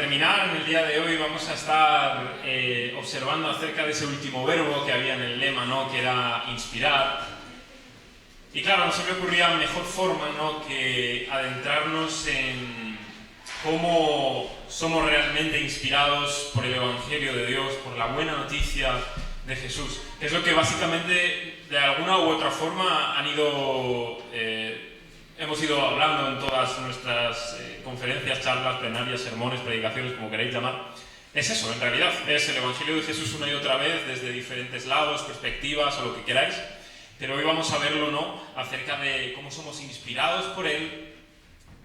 terminar, en el día de hoy vamos a estar observando acerca de ese último verbo que había en el lema, ¿no? Que era inspirar. Y claro, no se me ocurría mejor forma, ¿no? que adentrarnos en cómo somos realmente inspirados por el Evangelio de Dios, por la buena noticia de Jesús. Que es lo que básicamente, de alguna u otra forma, hemos ido hablando en todas nuestras conferencias, charlas, plenarias, sermones, predicaciones, como queráis llamar. Es eso, en realidad, es el Evangelio de Jesús una y otra vez, desde diferentes lados, perspectivas o lo que queráis. Pero hoy vamos a verlo, ¿no?, acerca de cómo somos inspirados por Él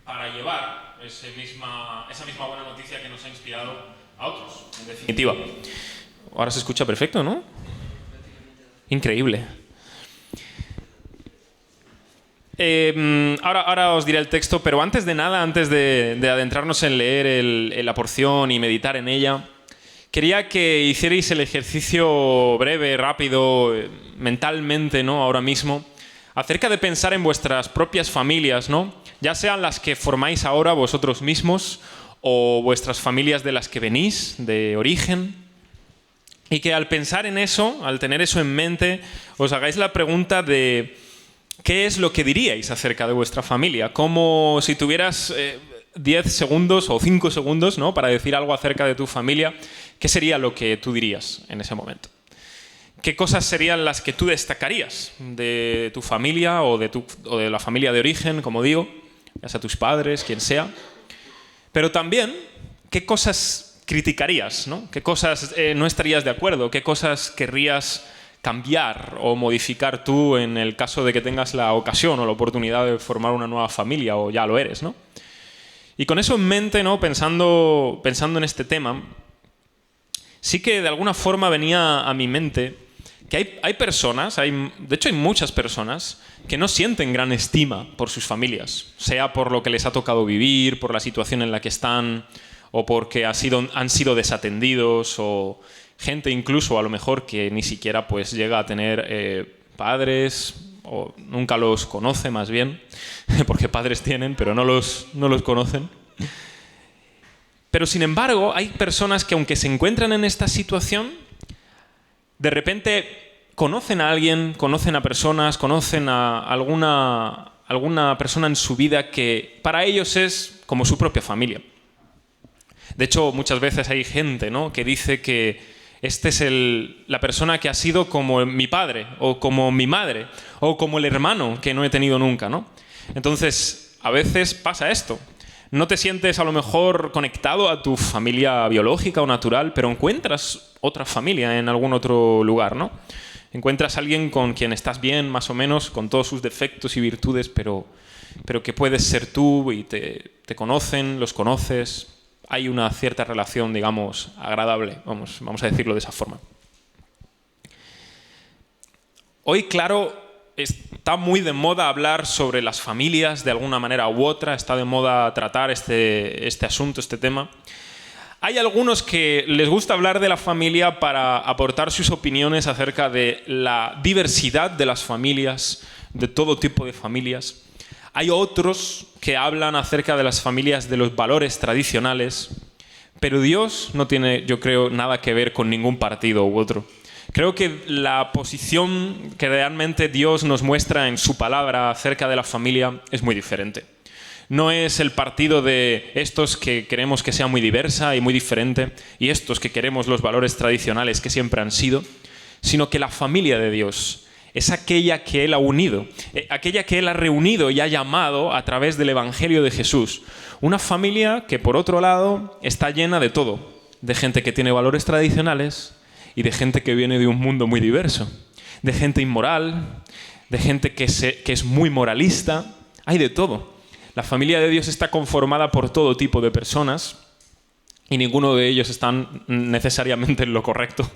para llevar esa misma buena noticia que nos ha inspirado a otros, en definitiva. Ahora se escucha perfecto, ¿no? Increíble. Ahora os diré el texto, pero antes de nada, antes de adentrarnos en leer la porción y meditar en ella, quería que hicierais el ejercicio breve, rápido, mentalmente, ¿no?, ahora mismo, acerca de pensar en vuestras propias familias, ¿no?, ya sean las que formáis ahora vosotros mismos o vuestras familias de las que venís, de origen, y que al pensar en eso, al tener eso en mente, os hagáis la pregunta de ¿qué es lo que diríais acerca de vuestra familia? Como si tuvieras 10 segundos o 5 segundos, ¿no?, para decir algo acerca de tu familia, ¿qué sería lo que tú dirías en ese momento? ¿Qué cosas serían las que tú destacarías de tu familia o de la familia de origen, como digo, ya sea tus padres, quien sea? Pero también, ¿qué cosas criticarías, ¿no? ¿Qué cosas no estarías de acuerdo? ¿Qué cosas querrías cambiar o modificar tú en el caso de que tengas la ocasión o la oportunidad de formar una nueva familia o ya lo eres, ¿no? Y con eso en mente, ¿no?, pensando en este tema, sí que de alguna forma venía a mi mente que hay personas, de hecho hay muchas personas que no sienten gran estima por sus familias, sea por lo que les ha tocado vivir, por la situación en la que están, o porque han sido desatendidos, o gente incluso a lo mejor que ni siquiera pues llega a tener padres, o nunca los conoce más bien, porque padres tienen, pero no los conocen. Pero sin embargo, hay personas que aunque se encuentran en esta situación, de repente conocen a alguien, conocen a personas, conocen a alguna persona en su vida que para ellos es como su propia familia. De hecho, muchas veces hay gente, ¿no?, que dice que este es la persona que ha sido como mi padre, o como mi madre, o como el hermano que no he tenido nunca, ¿no? Entonces, a veces pasa esto. No te sientes a lo mejor conectado a tu familia biológica o natural, pero encuentras otra familia en algún otro lugar, ¿no? Encuentras a alguien con quien estás bien, más o menos, con todos sus defectos y virtudes, pero que puedes ser tú y te conocen, los conoces. Hay una cierta relación, digamos, agradable, vamos a decirlo de esa forma. Hoy, claro, está muy de moda hablar sobre las familias de alguna manera u otra, está de moda tratar este asunto, este tema. Hay algunos que les gusta hablar de la familia para aportar sus opiniones acerca de la diversidad de las familias, de todo tipo de familias. Hay otros que hablan acerca de las familias, de los valores tradicionales, pero Dios no tiene, yo creo, nada que ver con ningún partido u otro. Creo que la posición que realmente Dios nos muestra en su palabra acerca de la familia es muy diferente. No es el partido de estos que queremos que sea muy diversa y muy diferente y estos que queremos los valores tradicionales que siempre han sido, sino que la familia de Dios es aquella que Él ha unido, aquella que Él ha reunido y ha llamado a través del Evangelio de Jesús. Una familia que, por otro lado, está llena de todo, de gente que tiene valores tradicionales y de gente que viene de un mundo muy diverso, de gente inmoral, de gente que es muy moralista, hay de todo. La familia de Dios está conformada por todo tipo de personas y ninguno de ellos están necesariamente en lo correcto,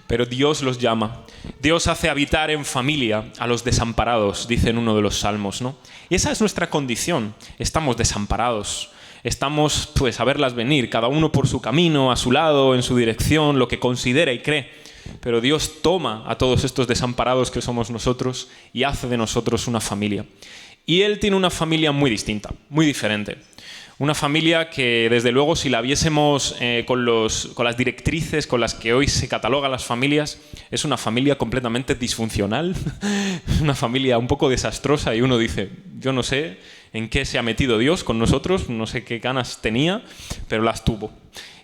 pero Dios los llama. Dios hace habitar en familia a los desamparados, dice en uno de los salmos, ¿no? Y esa es nuestra condición, estamos desamparados. Estamos pues a verlas venir, cada uno por su camino, a su lado, en su dirección, lo que considera y cree. Pero Dios toma a todos estos desamparados que somos nosotros y hace de nosotros una familia. Y Él tiene una familia muy distinta, muy diferente. Una familia que, desde luego, si la viésemos con las directrices con las que hoy se catalogan las familias, es una familia completamente disfuncional, una familia un poco desastrosa, y uno dice, yo no sé en qué se ha metido Dios con nosotros, no sé qué ganas tenía, pero las tuvo.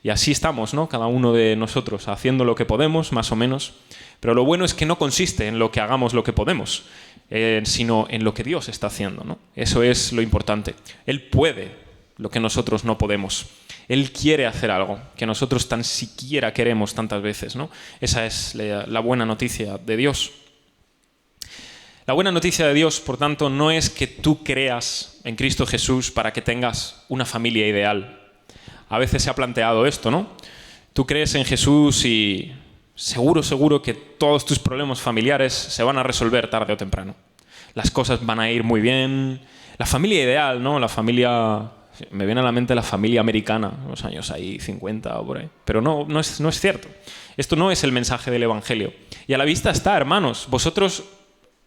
Y así estamos, ¿no? Cada uno de nosotros haciendo lo que podemos, más o menos. Pero lo bueno es que no consiste en lo que hagamos lo que podemos, sino en lo que Dios está haciendo, ¿no? Eso es lo importante. Él puede lo que nosotros no podemos. Él quiere hacer algo que nosotros tan siquiera queremos tantas veces, ¿no? Esa es la buena noticia de Dios. La buena noticia de Dios, por tanto, no es que tú creas en Cristo Jesús para que tengas una familia ideal. A veces se ha planteado esto, ¿no? Tú crees en Jesús y seguro que todos tus problemas familiares se van a resolver tarde o temprano. Las cosas van a ir muy bien. La familia ideal, ¿no? La familia... Me viene a la mente la familia americana, los años ahí 50 o por ahí. Pero no es cierto. Esto no es el mensaje del Evangelio. Y a la vista está, hermanos. Vosotros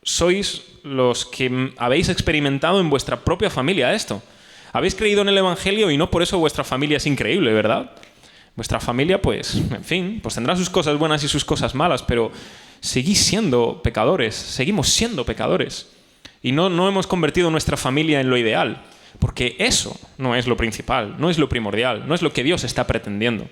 sois los que habéis experimentado en vuestra propia familia esto. Habéis creído en el Evangelio y no por eso vuestra familia es increíble, ¿verdad? Vuestra familia, pues, en fin, pues tendrá sus cosas buenas y sus cosas malas, pero seguimos siendo pecadores. Y no hemos convertido nuestra familia en lo ideal. Porque eso no es lo principal, no es lo primordial, no es lo que Dios está pretendiendo.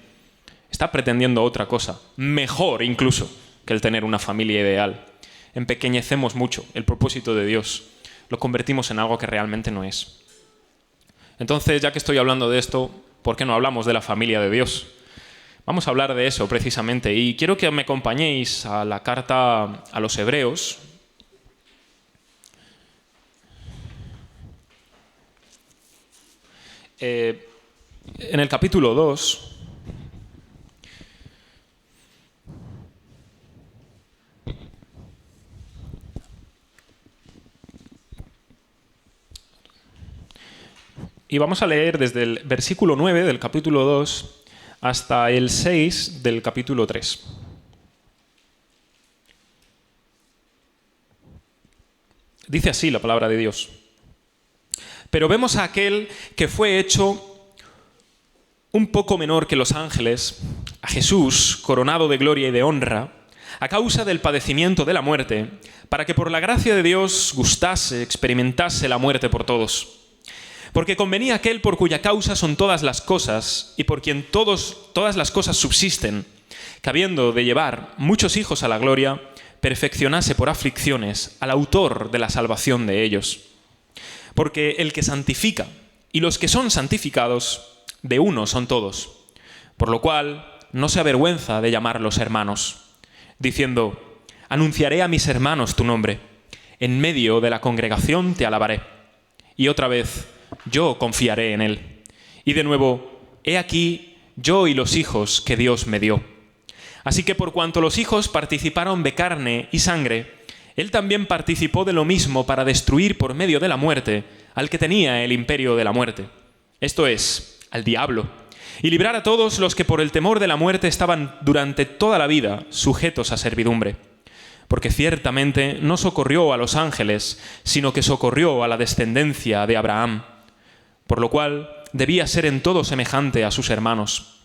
Está pretendiendo otra cosa, mejor incluso que el tener una familia ideal. Empequeñecemos mucho el propósito de Dios, lo convertimos en algo que realmente no es. Entonces, ya que estoy hablando de esto, ¿por qué no hablamos de la familia de Dios? Vamos a hablar de eso precisamente, y quiero que me acompañéis a la carta a los Hebreos. En el capítulo 2, y vamos a leer desde el versículo 9 del capítulo 2 hasta el 6 del capítulo 3. Dice así la palabra de Dios. Pero vemos a aquel que fue hecho un poco menor que los ángeles, a Jesús, coronado de gloria y de honra, a causa del padecimiento de la muerte, para que por la gracia de Dios experimentase la muerte por todos. Porque convenía aquel por cuya causa son todas las cosas, y por quien todas las cosas subsisten, que habiendo de llevar muchos hijos a la gloria, perfeccionase por aflicciones al autor de la salvación de ellos. Porque el que santifica y los que son santificados, de uno son todos. Por lo cual no se avergüenza de llamarlos hermanos, diciendo, anunciaré a mis hermanos tu nombre, en medio de la congregación te alabaré. Y otra vez, yo confiaré en él. Y de nuevo, he aquí yo y los hijos que Dios me dio. Así que por cuanto los hijos participaron de carne y sangre, él también participó de lo mismo para destruir por medio de la muerte al que tenía el imperio de la muerte, esto es, al diablo, y librar a todos los que por el temor de la muerte estaban durante toda la vida sujetos a servidumbre. Porque ciertamente no socorrió a los ángeles, sino que socorrió a la descendencia de Abraham, por lo cual debía ser en todo semejante a sus hermanos,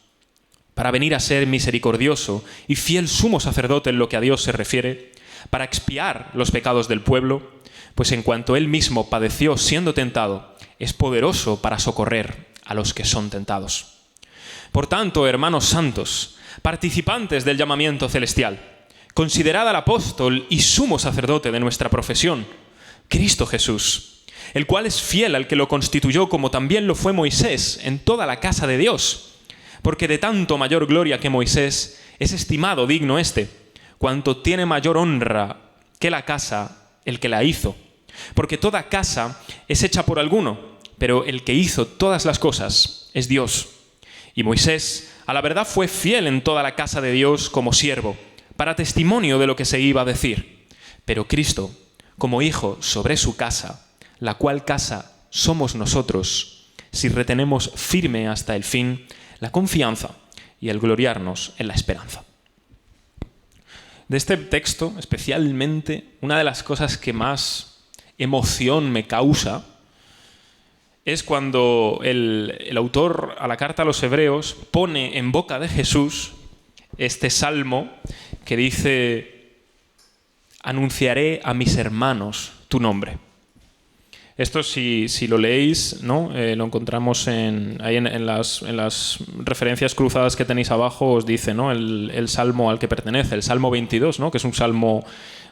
para venir a ser misericordioso y fiel sumo sacerdote en lo que a Dios se refiere, para expiar los pecados del pueblo, pues en cuanto él mismo padeció siendo tentado, es poderoso para socorrer a los que son tentados. Por tanto, hermanos santos, participantes del llamamiento celestial, considerad al apóstol y sumo sacerdote de nuestra profesión, Cristo Jesús, el cual es fiel al que lo constituyó como también lo fue Moisés en toda la casa de Dios, porque de tanto mayor gloria que Moisés es estimado digno éste, cuanto tiene mayor honra que la casa el que la hizo. Porque toda casa es hecha por alguno, pero el que hizo todas las cosas es Dios. Y Moisés, a la verdad, fue fiel en toda la casa de Dios como siervo, para testimonio de lo que se iba a decir. Pero Cristo, como hijo sobre su casa, la cual casa somos nosotros, si retenemos firme hasta el fin la confianza y el gloriarnos en la esperanza. De este texto, especialmente, una de las cosas que más emoción me causa es cuando el autor a la carta a los Hebreos pone en boca de Jesús este salmo que dice: anunciaré a mis hermanos tu nombre. Esto, si lo leéis, ¿no? Lo encontramos ahí en las referencias cruzadas que tenéis abajo, os dice, ¿no? el salmo al que pertenece, el Salmo 22, ¿no? Que es un salmo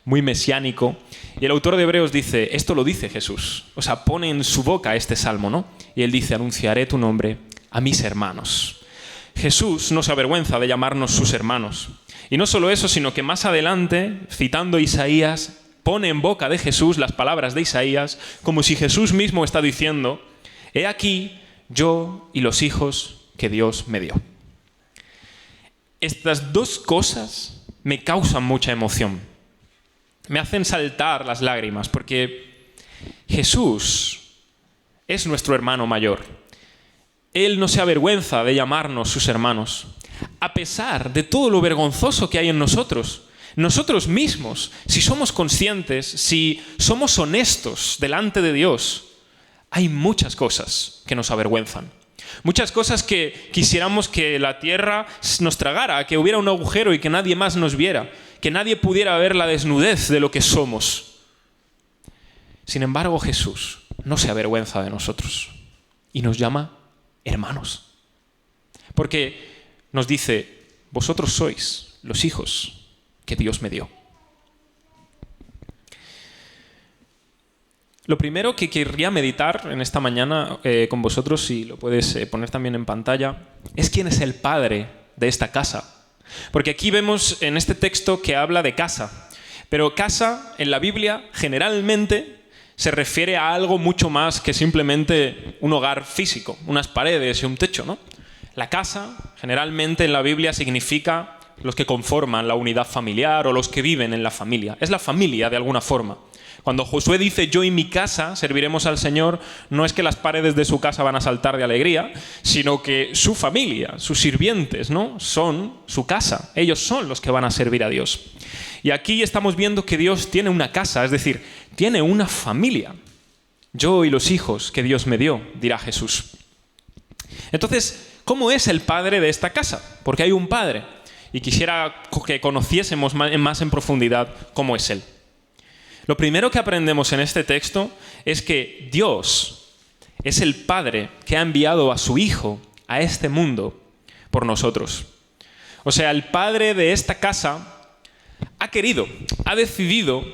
muy mesiánico. Y el autor de Hebreos dice, esto lo dice Jesús. O sea, pone en su boca este salmo, ¿no? Y él dice, anunciaré tu nombre a mis hermanos. Jesús no se avergüenza de llamarnos sus hermanos. Y no solo eso, sino que más adelante, citando Isaías, pone en boca de Jesús las palabras de Isaías, como si Jesús mismo está diciendo, he aquí yo y los hijos que Dios me dio. Estas dos cosas me causan mucha emoción. Me hacen saltar las lágrimas, porque Jesús es nuestro hermano mayor. Él no se avergüenza de llamarnos sus hermanos, a pesar de todo lo vergonzoso que hay en nosotros. Nosotros mismos, si somos conscientes, si somos honestos delante de Dios, hay muchas cosas que nos avergüenzan. Muchas cosas que quisiéramos que la tierra nos tragara, que hubiera un agujero y que nadie más nos viera, que nadie pudiera ver la desnudez de lo que somos. Sin embargo, Jesús no se avergüenza de nosotros y nos llama hermanos. Porque nos dice, vosotros sois los hijos que Dios me dio. Lo primero que querría meditar en esta mañana con vosotros, si lo puedes poner también en pantalla, es quién es el padre de esta casa. Porque aquí vemos en este texto que habla de casa. Pero casa en la Biblia generalmente se refiere a algo mucho más que simplemente un hogar físico, unas paredes y un techo, ¿no? La casa generalmente en la Biblia significa los que conforman la unidad familiar o los que viven en la familia. Es la familia de alguna forma. Cuando Josué dice yo y mi casa serviremos al Señor, no es que las paredes de su casa van a saltar de alegría, sino que su familia, sus sirvientes, ¿no? Son su casa. Ellos son los que van a servir a Dios. Y aquí estamos viendo que Dios tiene una casa, es decir, tiene una familia. Yo y los hijos que Dios me dio, dirá Jesús. Entonces, ¿cómo es el padre de esta casa? Porque hay un padre. Y quisiera que conociésemos más en profundidad cómo es Él. Lo primero que aprendemos en este texto es que Dios es el Padre que ha enviado a su Hijo a este mundo por nosotros. O sea, el Padre de esta casa ha decidido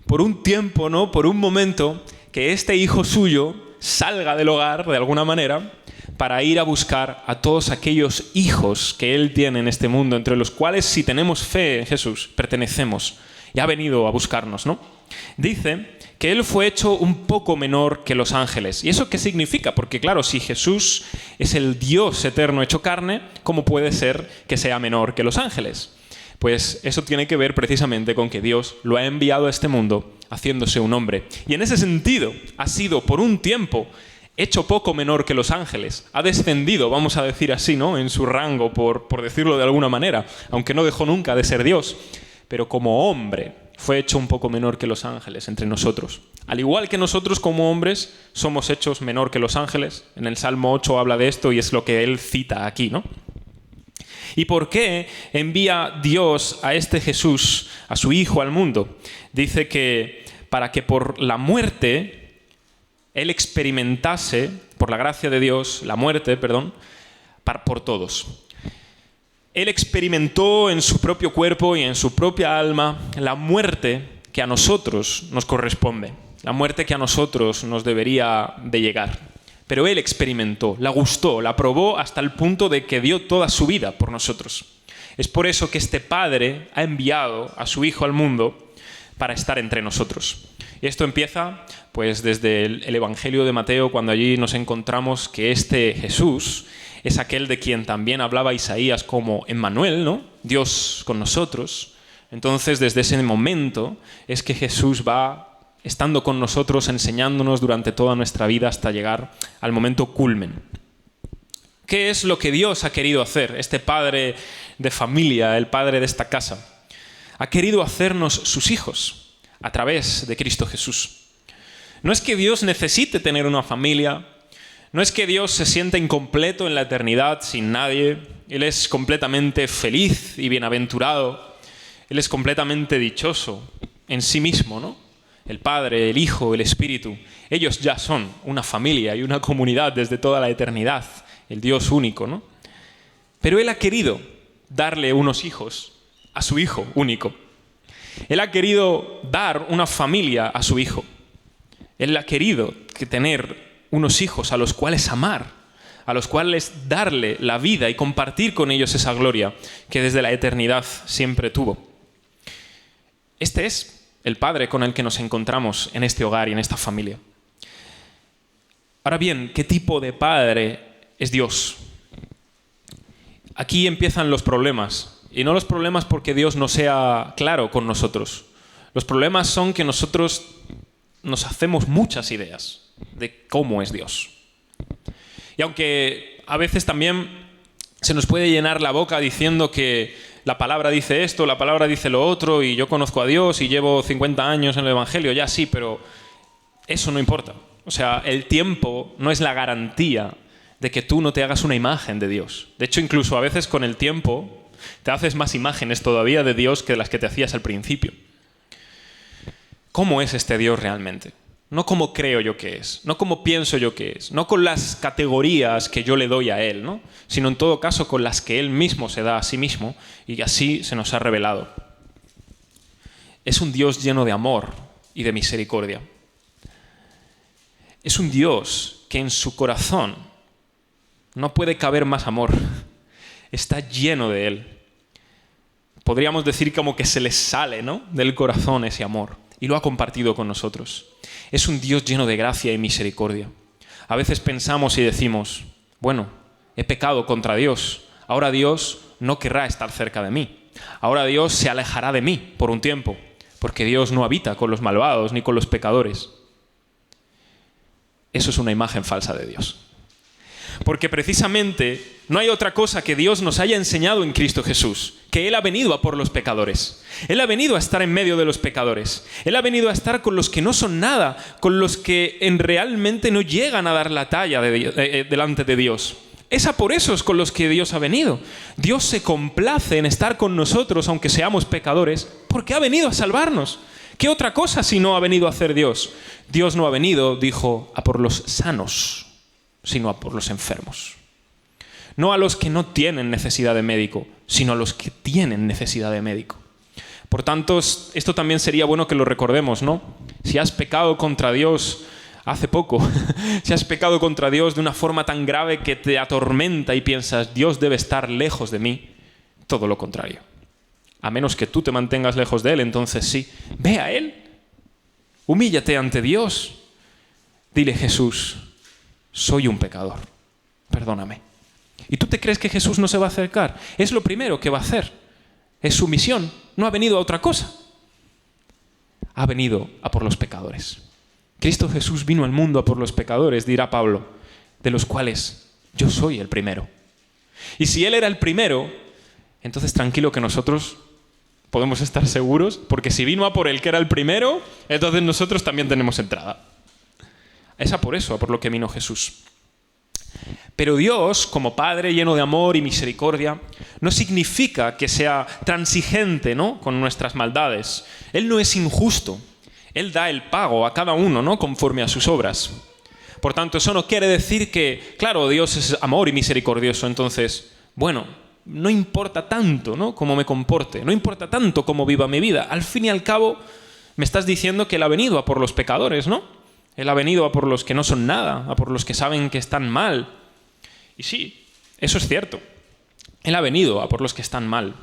por un tiempo, ¿no? Por un momento, que este Hijo suyo salga del hogar de alguna manera para ir a buscar a todos aquellos hijos que Él tiene en este mundo, entre los cuales, si tenemos fe en Jesús, pertenecemos. Y ha venido a buscarnos, ¿no? Dice que Él fue hecho un poco menor que los ángeles. ¿Y eso qué significa? Porque claro, si Jesús es el Dios eterno hecho carne, ¿cómo puede ser que sea menor que los ángeles? Pues eso tiene que ver precisamente con que Dios lo ha enviado a este mundo haciéndose un hombre. Y en ese sentido ha sido por un tiempo hecho poco menor que los ángeles. Ha descendido, vamos a decir así, ¿no? En su rango, por decirlo de alguna manera, aunque no dejó nunca de ser Dios. Pero como hombre fue hecho un poco menor que los ángeles entre nosotros. Al igual que nosotros como hombres somos hechos menor que los ángeles. En el Salmo 8 habla de esto y es lo que él cita aquí, ¿no? ¿Y por qué envía Dios a este Jesús, a su Hijo, al mundo? Dice que para que por la muerte Él experimentase, por la gracia de Dios, la muerte, por todos. Él experimentó en su propio cuerpo y en su propia alma la muerte que a nosotros nos corresponde, la muerte que a nosotros nos debería de llegar. Pero Él experimentó, la gustó, la probó hasta el punto de que dio toda su vida por nosotros. Es por eso que este Padre ha enviado a su Hijo al mundo para estar entre nosotros. Y esto empieza pues desde el Evangelio de Mateo, cuando allí nos encontramos que este Jesús es aquel de quien también hablaba Isaías como Emmanuel, ¿no? Dios con nosotros. Entonces, desde ese momento es que Jesús va estando con nosotros, enseñándonos durante toda nuestra vida hasta llegar al momento culmen. ¿Qué es lo que Dios ha querido hacer? Este Padre de familia, el Padre de esta casa, ha querido hacernos sus hijos a través de Cristo Jesús. No es que Dios necesite tener una familia, No es que Dios se sienta incompleto en la eternidad sin nadie. Él es completamente feliz y bienaventurado. Él es completamente dichoso en sí mismo, ¿no? El Padre, el Hijo, el Espíritu. Ellos ya son una familia y una comunidad desde toda la eternidad. El Dios único, ¿no? Pero Él ha querido darle unos hijos a su Hijo único. Él ha querido dar una familia a su Hijo. Él ha querido tener unos hijos a los cuales amar, a los cuales darle la vida y compartir con ellos esa gloria que desde la eternidad siempre tuvo. Este es el Padre con el que nos encontramos en este hogar y en esta familia. Ahora bien, ¿qué tipo de Padre es Dios? Aquí empiezan los problemas. Y no los problemas porque Dios no sea claro con nosotros. Los problemas son que nosotros nos hacemos muchas ideas de cómo es Dios. Y aunque a veces también se nos puede llenar la boca diciendo que la palabra dice esto, la palabra dice lo otro, y yo conozco a Dios y llevo 50 años en el Evangelio, ya sí, pero eso no importa. O sea, el tiempo no es la garantía de que tú no te hagas una imagen de Dios. De hecho, incluso a veces con el tiempo te haces más imágenes todavía de Dios que las que te hacías al principio. ¿Cómo es este Dios realmente? No como creo yo que es, no como pienso yo que es, no con las categorías que yo le doy a Él, ¿no? Sino en todo caso con las que Él mismo se da a sí mismo y así se nos ha revelado. Es un Dios lleno de amor y de misericordia. Es un Dios que en su corazón no puede caber más amor. Está lleno de Él. Podríamos decir como que se le sale, ¿no?, del corazón ese amor y lo ha compartido con nosotros. Es un Dios lleno de gracia y misericordia. A veces pensamos y decimos, bueno, he pecado contra Dios, ahora Dios no querrá estar cerca de mí. Ahora Dios se alejará de mí por un tiempo, porque Dios no habita con los malvados ni con los pecadores. Eso es una imagen falsa de Dios. Porque precisamente no hay otra cosa que Dios nos haya enseñado en Cristo Jesús, que Él ha venido a por los pecadores. Él ha venido a estar en medio de los pecadores. Él ha venido a estar con los que no son nada, con los que realmente no llegan a dar la talla delante de Dios. Es a por esos con los que Dios ha venido. Dios se complace en estar con nosotros, aunque seamos pecadores, porque ha venido a salvarnos. ¿Qué otra cosa si no ha venido a hacer Dios? Dios no ha venido, dijo, a por los sanos, sino a por los enfermos. No a los que no tienen necesidad de médico, sino a los que tienen necesidad de médico. Por tanto, esto también sería bueno que lo recordemos, ¿no? Si has pecado contra Dios hace poco, si has pecado contra Dios de una forma tan grave que te atormenta y piensas, Dios debe estar lejos de mí, todo lo contrario. A menos que tú te mantengas lejos de Él, entonces sí, ve a Él. Humíllate ante Dios. Dile, Jesús, soy un pecador, perdóname. ¿Y tú te crees que Jesús no se va a acercar? Es lo primero que va a hacer. Es su misión. No ha venido a otra cosa. Ha venido a por los pecadores. Cristo Jesús vino al mundo a por los pecadores, dirá Pablo, de los cuales yo soy el primero. Y si Él era el primero, entonces tranquilo que nosotros podemos estar seguros, porque si vino a por el que era el primero, entonces nosotros también tenemos entrada. Es a por eso, a por lo que vino Jesús. Pero Dios, como Padre lleno de amor y misericordia, no significa que sea transigente, ¿no?, con nuestras maldades. Él no es injusto. Él da el pago a cada uno, ¿no?, conforme a sus obras. Por tanto, eso no quiere decir que, claro, Dios es amor y misericordioso, entonces, bueno, no importa tanto, ¿no?, cómo me comporte, no importa tanto cómo viva mi vida. Al fin y al cabo, me estás diciendo que Él ha venido a por los pecadores, ¿no? Él ha venido a por los que no son nada, a por los que saben que están mal. Y sí, eso es cierto. Él ha venido a por los que están mal.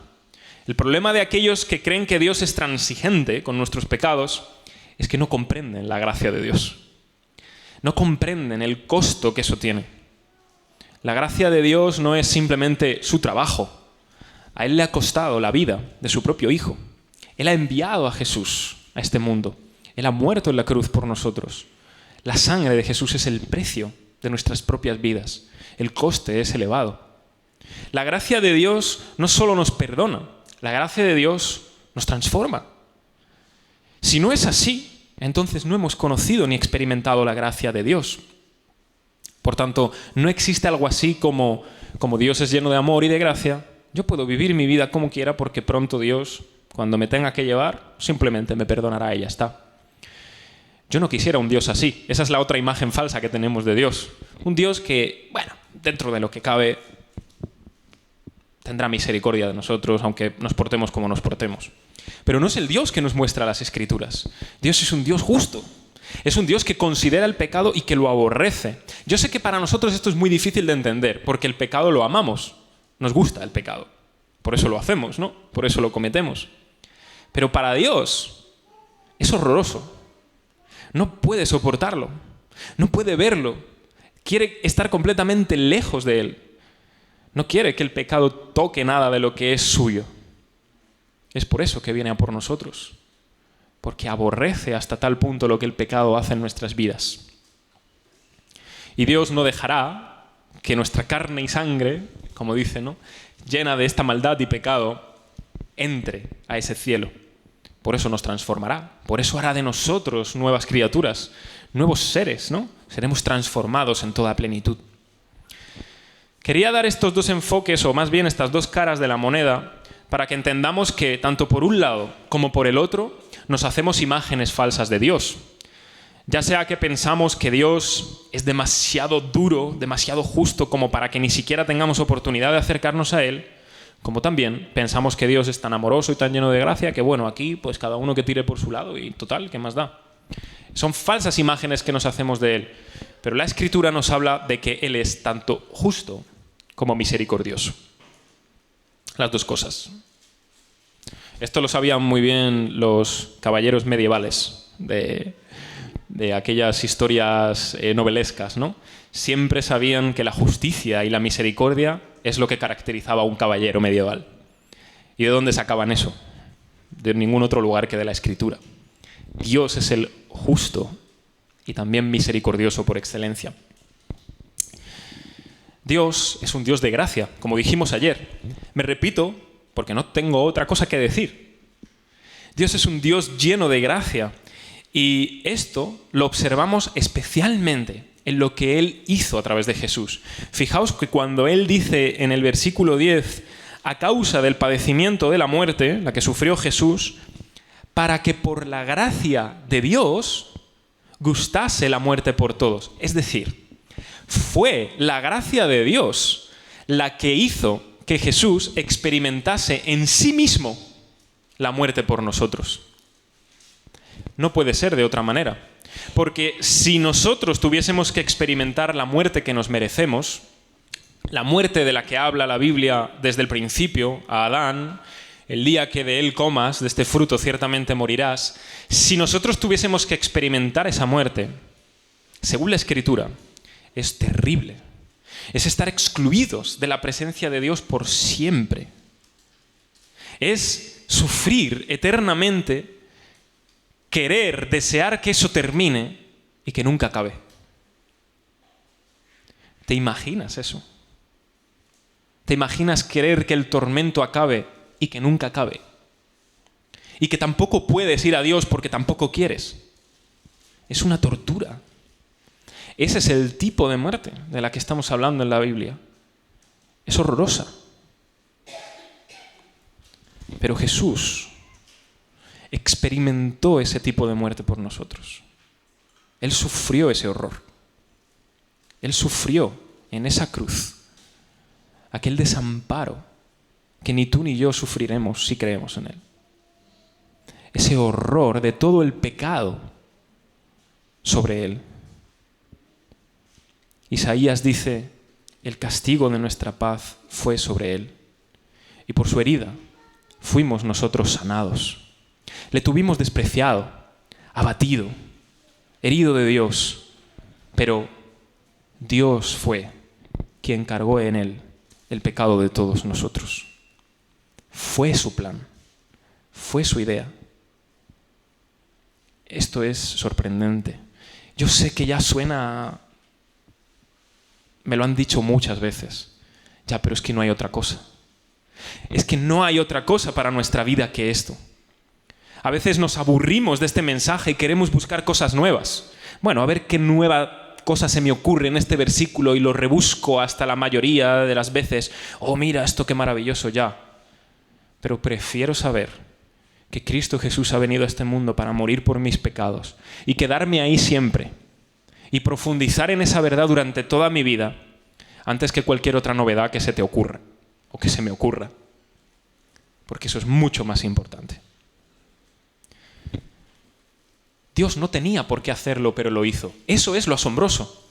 El problema de aquellos que creen que Dios es transigente con nuestros pecados es que no comprenden la gracia de Dios. No comprenden el costo que eso tiene. La gracia de Dios no es simplemente su trabajo. A Él le ha costado la vida de su propio Hijo. Él ha enviado a Jesús a este mundo. Él ha muerto en la cruz por nosotros. La sangre de Jesús es el precio de nuestras propias vidas. El coste es elevado. La gracia de Dios no solo nos perdona, la gracia de Dios nos transforma. Si no es así, entonces no hemos conocido ni experimentado la gracia de Dios. Por tanto, no existe algo así como Dios es lleno de amor y de gracia. Yo puedo vivir mi vida como quiera porque pronto Dios, cuando me tenga que llevar, simplemente me perdonará y ya está. Yo no quisiera un Dios así. Esa es la otra imagen falsa que tenemos de Dios. Un Dios que, bueno, dentro de lo que cabe, tendrá misericordia de nosotros, aunque nos portemos como nos portemos. Pero no es el Dios que nos muestra las Escrituras. Dios es un Dios justo. Es un Dios que considera el pecado y que lo aborrece. Yo sé que para nosotros esto es muy difícil de entender, porque el pecado lo amamos. Nos gusta el pecado. Por eso lo hacemos, ¿no? Por eso lo cometemos. Pero para Dios es horroroso. No puede soportarlo. No puede verlo. Quiere estar completamente lejos de él. No quiere que el pecado toque nada de lo que es suyo. Es por eso que viene a por nosotros. Porque aborrece hasta tal punto lo que el pecado hace en nuestras vidas. Y Dios no dejará que nuestra carne y sangre, como dice, ¿no?, llena de esta maldad y pecado, entre a ese cielo. Por eso nos transformará. Por eso hará de nosotros nuevas criaturas, nuevos seres, ¿no? Seremos transformados en toda plenitud. Quería dar estos dos enfoques, o más bien estas dos caras de la moneda, para que entendamos que tanto por un lado como por el otro nos hacemos imágenes falsas de Dios. Ya sea que pensamos que Dios es demasiado duro, demasiado justo como para que ni siquiera tengamos oportunidad de acercarnos a Él, como también pensamos que Dios es tan amoroso y tan lleno de gracia que, bueno, aquí pues cada uno que tire por su lado y total, ¿qué más da? Son falsas imágenes que nos hacemos de Él, pero la Escritura nos habla de que Él es tanto justo como misericordioso. Las dos cosas. Esto lo sabían muy bien los caballeros medievales de aquellas historias novelescas, ¿no? Siempre sabían que la justicia y la misericordia es lo que caracterizaba a un caballero medieval. ¿Y de dónde sacaban eso? De ningún otro lugar que de la Escritura. Dios es el justo y también misericordioso por excelencia. Dios es un Dios de gracia, como dijimos ayer. Me repito porque no tengo otra cosa que decir. Dios es un Dios lleno de gracia. Y esto lo observamos especialmente en lo que Él hizo a través de Jesús. Fijaos que cuando Él dice en el versículo 10, a causa del padecimiento de la muerte, la que sufrió Jesús, para que por la gracia de Dios gustase la muerte por todos. Es decir, fue la gracia de Dios la que hizo que Jesús experimentase en sí mismo la muerte por nosotros. No puede ser de otra manera. Porque si nosotros tuviésemos que experimentar la muerte que nos merecemos, la muerte de la que habla la Biblia desde el principio a Adán, el día que de él comas, de este fruto ciertamente morirás, si nosotros tuviésemos que experimentar esa muerte, según la Escritura, es terrible. Es estar excluidos de la presencia de Dios por siempre. Es sufrir eternamente, querer, desear que eso termine y que nunca acabe. ¿Te imaginas eso? ¿Te imaginas querer que el tormento acabe y que nunca acabe? Y que tampoco puedes ir a Dios porque tampoco quieres. Es una tortura. Ese es el tipo de muerte de la que estamos hablando en la Biblia. Es horrorosa. Pero Jesús experimentó ese tipo de muerte por nosotros. Él sufrió ese horror. Él sufrió en esa cruz aquel desamparo que ni tú ni yo sufriremos si creemos en Él. Ese horror de todo el pecado sobre Él. Isaías dice, el castigo de nuestra paz fue sobre Él, y por su herida fuimos nosotros sanados. Le tuvimos despreciado, abatido, herido de Dios, pero Dios fue quien cargó en Él el pecado de todos nosotros. Fue su plan, fue su idea. Esto es sorprendente. Yo sé que ya suena, me lo han dicho muchas veces, ya, pero es que no hay otra cosa. Es que no hay otra cosa para nuestra vida que esto. A veces nos aburrimos de este mensaje y queremos buscar cosas nuevas. Bueno, a ver qué nueva cosa se me ocurre en este versículo y lo rebusco hasta la mayoría de las veces. Oh, mira, esto qué maravilloso ya. Pero prefiero saber que Cristo Jesús ha venido a este mundo para morir por mis pecados y quedarme ahí siempre y profundizar en esa verdad durante toda mi vida antes que cualquier otra novedad que se te ocurra o que se me ocurra. Porque eso es mucho más importante. Dios no tenía por qué hacerlo, pero lo hizo. Eso es lo asombroso.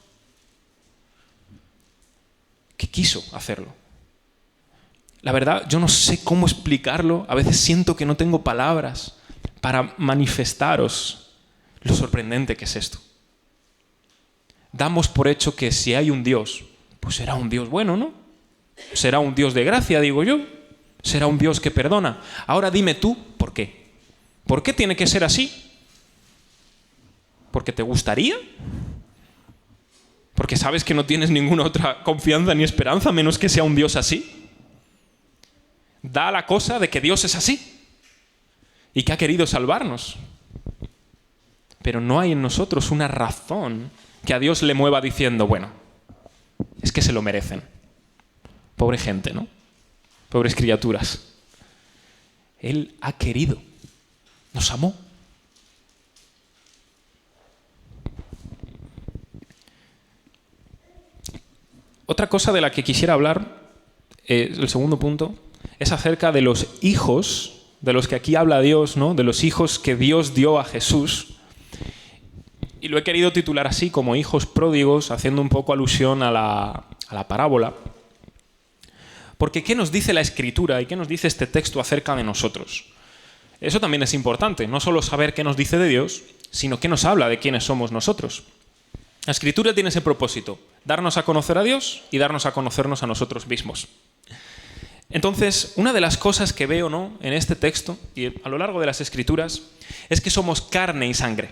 Que quiso hacerlo. La verdad, yo no sé cómo explicarlo. A veces siento que no tengo palabras para manifestaros lo sorprendente que es esto. Damos por hecho que si hay un Dios, pues será un Dios bueno, ¿no? Será un Dios de gracia, digo yo. Será un Dios que perdona. Ahora dime tú, ¿por qué? ¿Por qué tiene que ser así? ¿Porque te gustaría? ¿Porque sabes que no tienes ninguna otra confianza ni esperanza menos que sea un Dios así? Da la cosa de que Dios es así y que ha querido salvarnos. Pero no hay en nosotros una razón que a Dios le mueva diciendo, bueno, es que se lo merecen. Pobre gente, ¿no? Pobres criaturas. Él ha querido. Nos amó. Otra cosa de la que quisiera hablar, el segundo punto, es acerca de los hijos, de los que aquí habla Dios, ¿no? De los hijos que Dios dio a Jesús. Y lo he querido titular así, como hijos pródigos, haciendo un poco alusión a la parábola. Porque ¿qué nos dice la Escritura y qué nos dice este texto acerca de nosotros? Eso también es importante, no solo saber qué nos dice de Dios, sino qué nos habla de quiénes somos nosotros. La Escritura tiene ese propósito, darnos a conocer a Dios y darnos a conocernos a nosotros mismos. Entonces, una de las cosas que veo, ¿no?, en este texto y a lo largo de las Escrituras es que somos carne y sangre.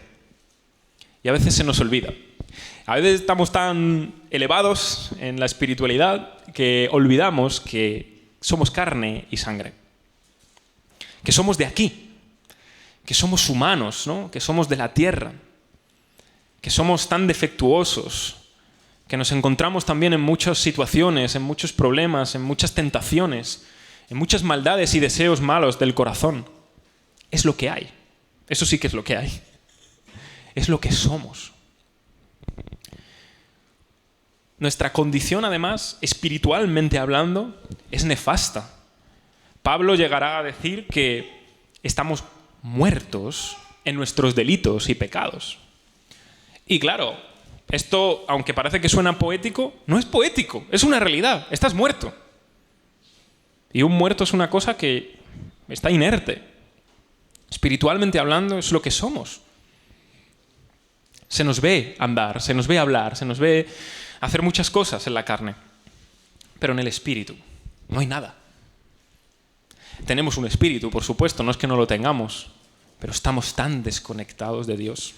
Y a veces se nos olvida. A veces estamos tan elevados en la espiritualidad que olvidamos que somos carne y sangre. Que somos de aquí. Que somos humanos, ¿no?, que somos de la tierra. Que somos tan defectuosos, que nos encontramos también en muchas situaciones, en muchos problemas, en muchas tentaciones, en muchas maldades y deseos malos del corazón. Es lo que hay. Eso sí que es lo que hay. Es lo que somos. Nuestra condición, además, espiritualmente hablando, es nefasta. Pablo llegará a decir que estamos muertos en nuestros delitos y pecados. Y claro, esto, aunque parece que suena poético, no es poético, es una realidad. Estás muerto. Y un muerto es una cosa que está inerte. Espiritualmente hablando, es lo que somos. Se nos ve andar, se nos ve hablar, se nos ve hacer muchas cosas en la carne. Pero en el espíritu no hay nada. Tenemos un espíritu, por supuesto, no es que no lo tengamos, pero estamos tan desconectados de Dios.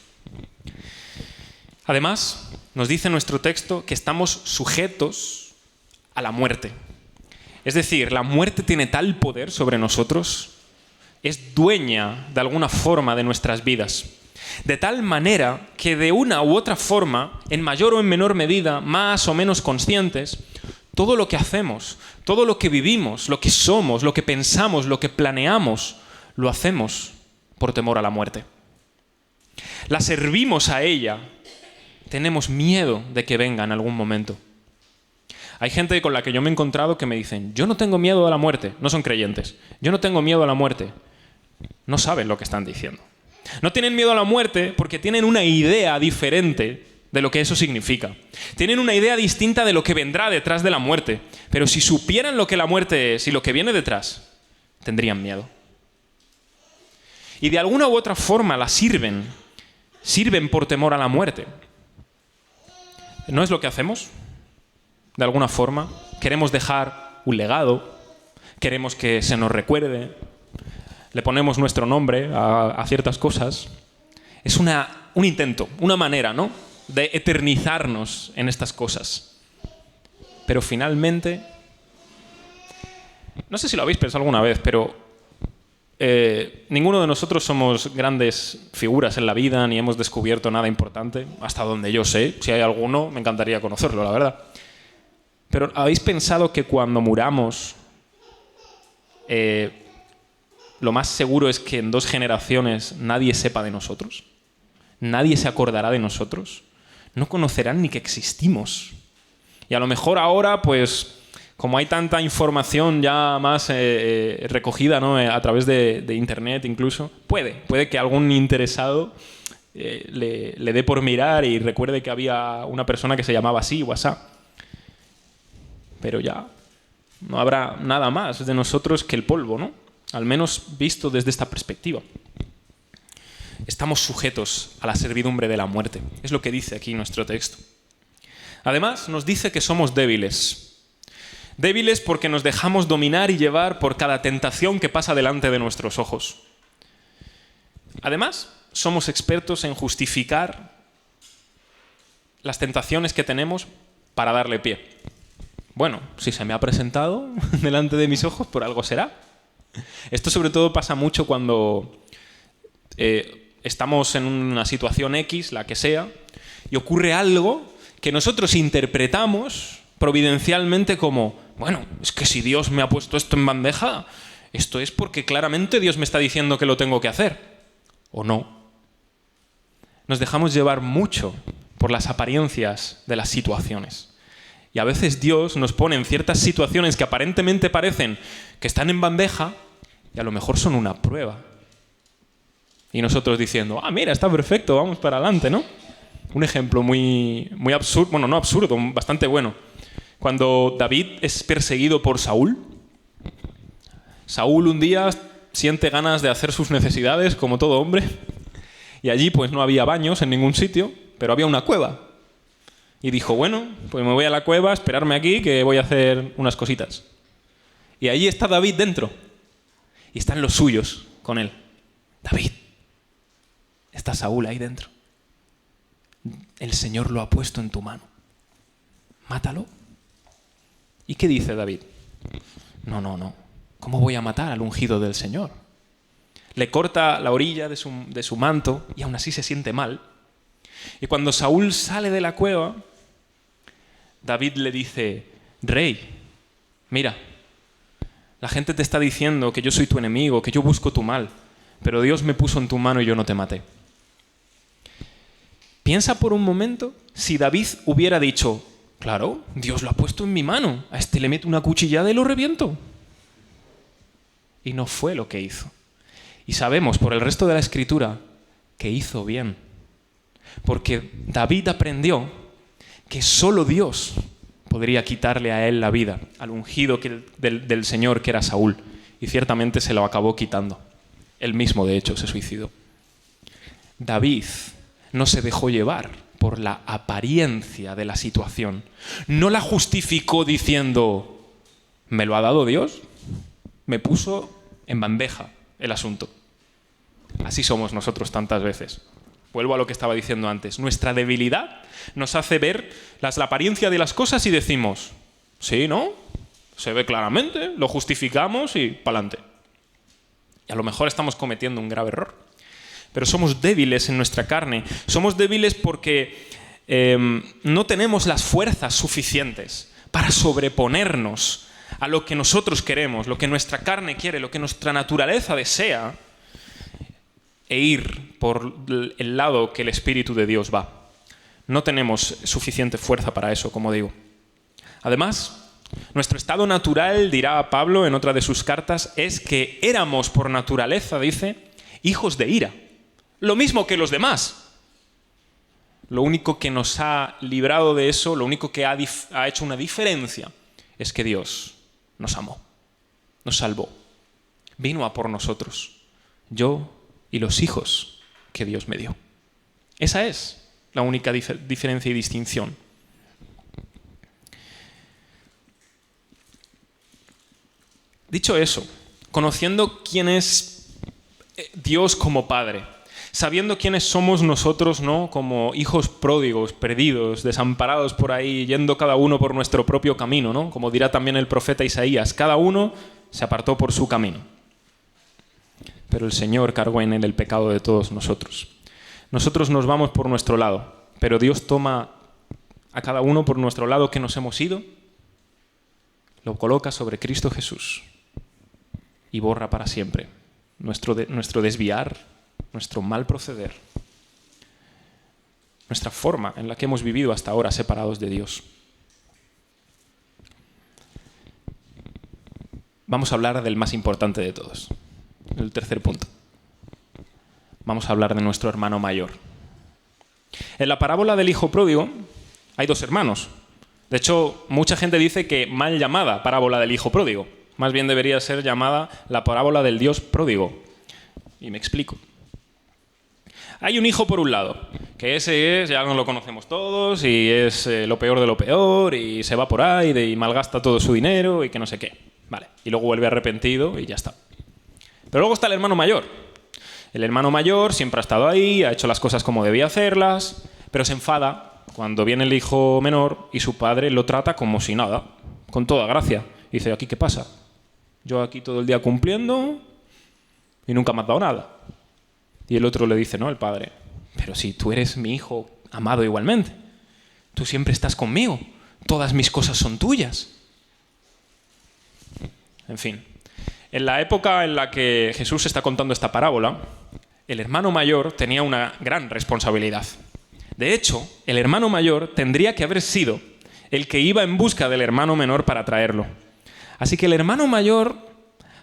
Además, nos dice nuestro texto que estamos sujetos a la muerte. Es decir, la muerte tiene tal poder sobre nosotros, es dueña de alguna forma de nuestras vidas. De tal manera que de una u otra forma, en mayor o en menor medida, más o menos conscientes, todo lo que hacemos, todo lo que vivimos, lo que somos, lo que pensamos, lo que planeamos, lo hacemos por temor a la muerte. La servimos a ella. Tenemos miedo de que venga en algún momento. Hay gente con la que yo me he encontrado que me dicen, yo no tengo miedo a la muerte. No son creyentes. Yo no tengo miedo a la muerte. No saben lo que están diciendo. No tienen miedo a la muerte porque tienen una idea diferente de lo que eso significa. Tienen una idea distinta de lo que vendrá detrás de la muerte. Pero si supieran lo que la muerte es y lo que viene detrás, tendrían miedo. Y de alguna u otra forma la sirven por temor a la muerte. ¿No es lo que hacemos? De alguna forma. Queremos dejar un legado. Queremos que se nos recuerde. Le ponemos nuestro nombre a ciertas cosas. Es un intento, una manera, ¿no?, de eternizarnos en estas cosas. Pero finalmente, no sé si lo habéis pensado alguna vez, pero ninguno de nosotros somos grandes figuras en la vida, ni hemos descubierto nada importante, hasta donde yo sé. Si hay alguno, me encantaría conocerlo, la verdad. Pero ¿habéis pensado que cuando muramos, lo más seguro es que en 2 generaciones nadie sepa de nosotros? Nadie se acordará de nosotros. No conocerán ni que existimos. Y a lo mejor ahora, pues, como hay tanta información ya más recogida, ¿no?, a través de internet incluso, puede que algún interesado le dé por mirar y recuerde que había una persona que se llamaba así o asá. Pero ya no habrá nada más de nosotros que el polvo, ¿no? Al menos visto desde esta perspectiva. Estamos sujetos a la servidumbre de la muerte. Es lo que dice aquí nuestro texto. Además, nos dice que somos débiles. Débiles porque nos dejamos dominar y llevar por cada tentación que pasa delante de nuestros ojos. Además, somos expertos en justificar las tentaciones que tenemos para darle pie. Bueno, si se me ha presentado delante de mis ojos, por algo será. Esto sobre todo pasa mucho cuando estamos en una situación X, la que sea, y ocurre algo que nosotros interpretamos providencialmente como, bueno, es que si Dios me ha puesto esto en bandeja, esto es porque claramente Dios me está diciendo que lo tengo que hacer. ¿O no? Nos dejamos llevar mucho por las apariencias de las situaciones. Y a veces Dios nos pone en ciertas situaciones que aparentemente parecen que están en bandeja y a lo mejor son una prueba. Y nosotros diciendo, mira, está perfecto, vamos para adelante, ¿no? Un ejemplo muy absurdo, bueno, no absurdo, bastante bueno. Cuando David es perseguido por Saúl, Saúl un día siente ganas de hacer sus necesidades, como todo hombre, y allí pues no había baños en ningún sitio, pero había una cueva. Y dijo, bueno, pues me voy a la cueva a esperarme aquí que voy a hacer unas cositas. Y allí está David dentro. Y están los suyos con él. David, está Saúl ahí dentro. El Señor lo ha puesto en tu mano. Mátalo. ¿Y qué dice David? No. ¿Cómo voy a matar al ungido del Señor? Le corta la orilla de su manto y aún así se siente mal. Y cuando Saúl sale de la cueva, David le dice, Rey, mira, la gente te está diciendo que yo soy tu enemigo, que yo busco tu mal, pero Dios me puso en tu mano y yo no te maté. Piensa por un momento si David hubiera dicho, claro, Dios lo ha puesto en mi mano, a este le meto una cuchillada y lo reviento. Y no fue lo que hizo. Y sabemos por el resto de la Escritura que hizo bien. Porque David aprendió que solo Dios podría quitarle a él la vida, al ungido del Señor que era Saúl. Y ciertamente se lo acabó quitando. Él mismo, de hecho, se suicidó. David no se dejó llevar por la apariencia de la situación. No la justificó diciendo, ¿me lo ha dado Dios? Me puso en bandeja el asunto. Así somos nosotros tantas veces. Vuelvo a lo que estaba diciendo antes. Nuestra debilidad nos hace ver la apariencia de las cosas y decimos, sí, ¿no? Se ve claramente, lo justificamos y pa'lante. Y a lo mejor estamos cometiendo un grave error. Pero somos débiles en nuestra carne. Somos débiles porque no tenemos las fuerzas suficientes para sobreponernos a lo que nosotros queremos, lo que nuestra carne quiere, lo que nuestra naturaleza desea, e ir por el lado que el Espíritu de Dios va. No tenemos suficiente fuerza para eso, como digo. Además, nuestro estado natural, dirá Pablo en otra de sus cartas, es que éramos por naturaleza, dice, hijos de ira. Lo mismo que los demás. Lo único que nos ha librado de eso, lo único que ha hecho una diferencia, es que Dios nos amó, nos salvó, vino a por nosotros, yo y los hijos que Dios me dio. Esa es la única diferencia y distinción. Dicho eso, conociendo quién es Dios como Padre, sabiendo quiénes somos nosotros, ¿no?, como hijos pródigos, perdidos, desamparados por ahí, yendo cada uno por nuestro propio camino, ¿no?, como dirá también el profeta Isaías, cada uno se apartó por su camino. pero el Señor cargó en él el pecado de todos nosotros. Nosotros nos vamos por nuestro lado, pero Dios toma a cada uno por nuestro lado que nos hemos ido, lo coloca sobre Cristo Jesús y borra para siempre nuestro desviar, nuestro mal proceder, nuestra forma en la que hemos vivido hasta ahora separados de Dios. Vamos a hablar del más importante de todos, el tercer punto. Vamos a hablar de nuestro hermano mayor. En la parábola del hijo pródigo hay dos hermanos. De hecho, mucha gente dice que mal llamada parábola del hijo pródigo. Más bien debería ser llamada la parábola del Dios pródigo. Y me explico. Hay un hijo por un lado, que ese es, ya no lo conocemos todos, y es lo peor de lo peor, y se va por ahí y malgasta todo su dinero y que no sé qué. Vale. Y luego vuelve arrepentido y ya está. Pero luego está el hermano mayor. El hermano mayor siempre ha estado ahí, ha hecho las cosas como debía hacerlas, pero se enfada cuando viene el hijo menor y su padre lo trata como si nada, con toda gracia. Y dice, ¿aquí qué pasa? Yo aquí todo el día cumpliendo y nunca me has dado nada. Y el otro le dice, no, el padre, pero si tú eres mi hijo amado igualmente, tú siempre estás conmigo, todas mis cosas son tuyas. En fin. En la época en la que Jesús está contando esta parábola, el hermano mayor tenía una gran responsabilidad. De hecho, el hermano mayor tendría que haber sido el que iba en busca del hermano menor para traerlo. Así que el hermano mayor,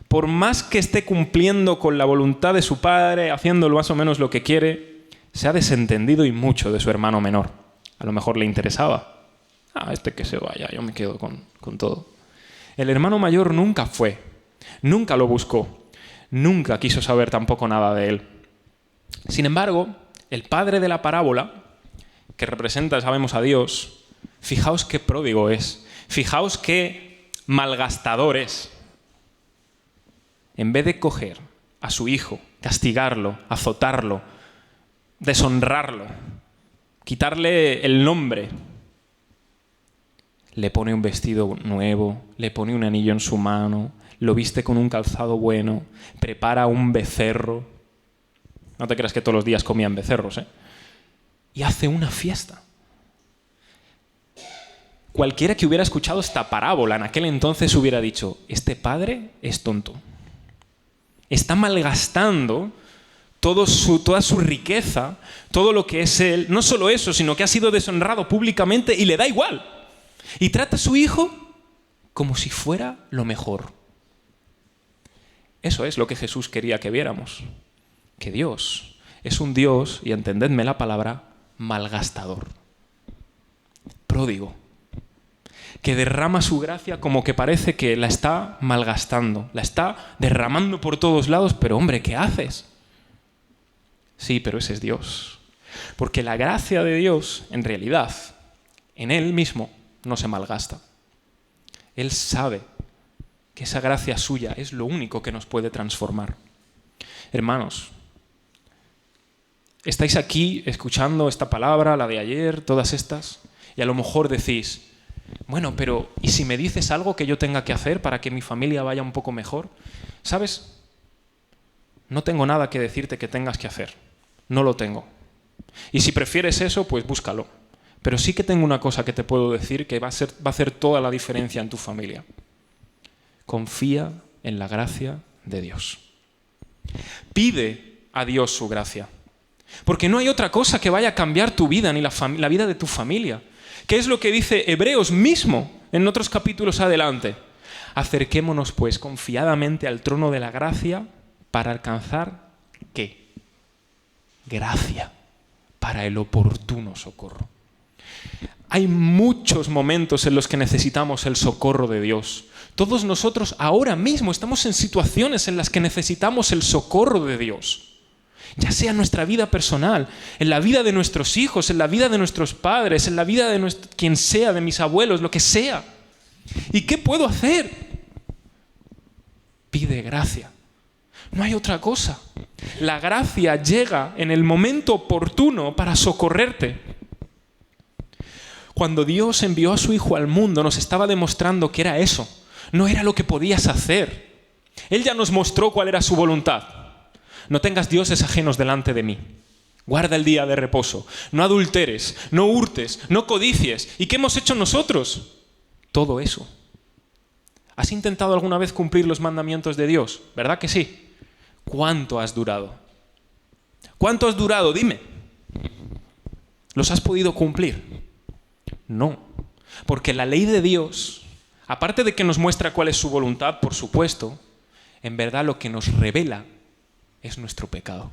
por más que esté cumpliendo con la voluntad de su padre, haciéndolo más o menos lo que quiere, se ha desentendido y mucho de su hermano menor. A lo mejor le interesaba. Este que se vaya, yo me quedo con todo. El hermano mayor nunca fue. Nunca lo buscó, nunca quiso saber tampoco nada de él. Sin embargo, el padre de la parábola, que representa, sabemos, a Dios, fijaos qué pródigo es, fijaos qué malgastador es. En vez de coger a su hijo, castigarlo, azotarlo, deshonrarlo, quitarle el nombre, le pone un vestido nuevo, le pone un anillo en su mano, lo viste con un calzado bueno, prepara un becerro. No te creas que todos los días comían becerros, ¿eh? Y hace una fiesta. Cualquiera que hubiera escuchado esta parábola en aquel entonces hubiera dicho, este padre es tonto. Está malgastando toda su riqueza, todo lo que es él. No solo eso, sino que ha sido deshonrado públicamente y le da igual. Y trata a su hijo como si fuera lo mejor. Eso es lo que Jesús quería que viéramos. Que Dios es un Dios, y entendedme la palabra, malgastador. Pródigo. Que derrama su gracia como que parece que la está malgastando. La está derramando por todos lados, pero hombre, ¿qué haces? Sí, pero ese es Dios. Porque la gracia de Dios, en realidad, en Él mismo, no se malgasta. Él sabe que esa gracia suya es lo único que nos puede transformar. Hermanos, estáis aquí escuchando esta palabra, la de ayer, todas estas, y a lo mejor decís, bueno, pero ¿y si me dices algo que yo tenga que hacer para que mi familia vaya un poco mejor? ¿Sabes? No tengo nada que decirte que tengas que hacer. No lo tengo. Y si prefieres eso, pues búscalo. Pero sí que tengo una cosa que te puedo decir que va a hacer toda la diferencia en tu familia. Confía en la gracia de Dios. Pide a Dios su gracia. Porque no hay otra cosa que vaya a cambiar tu vida ni la vida de tu familia. ¿Qué es lo que dice Hebreos mismo en otros capítulos adelante? Acerquémonos pues confiadamente al trono de la gracia para alcanzar ¿qué? Gracia para el oportuno socorro. Hay muchos momentos en los que necesitamos el socorro de Dios. Todos nosotros ahora mismo estamos en situaciones en las que necesitamos el socorro de Dios. Ya sea en nuestra vida personal, en la vida de nuestros hijos, en la vida de nuestros padres, en la vida de quien sea, de mis abuelos, lo que sea. ¿Y qué puedo hacer? Pide gracia. No hay otra cosa. La gracia llega en el momento oportuno para socorrerte. Cuando Dios envió a su Hijo al mundo, nos estaba demostrando que era eso. No era lo que podías hacer. Él ya nos mostró cuál era su voluntad. No tengas dioses ajenos delante de mí. Guarda el día de reposo. No adulteres, no hurtes, no codicies. ¿Y qué hemos hecho nosotros? Todo eso. ¿Has intentado alguna vez cumplir los mandamientos de Dios? ¿Verdad que sí? ¿Cuánto has durado? ¿Cuánto has durado? Dime. ¿Los has podido cumplir? No. Porque la ley de Dios, aparte de que nos muestra cuál es su voluntad, por supuesto, en verdad lo que nos revela es nuestro pecado.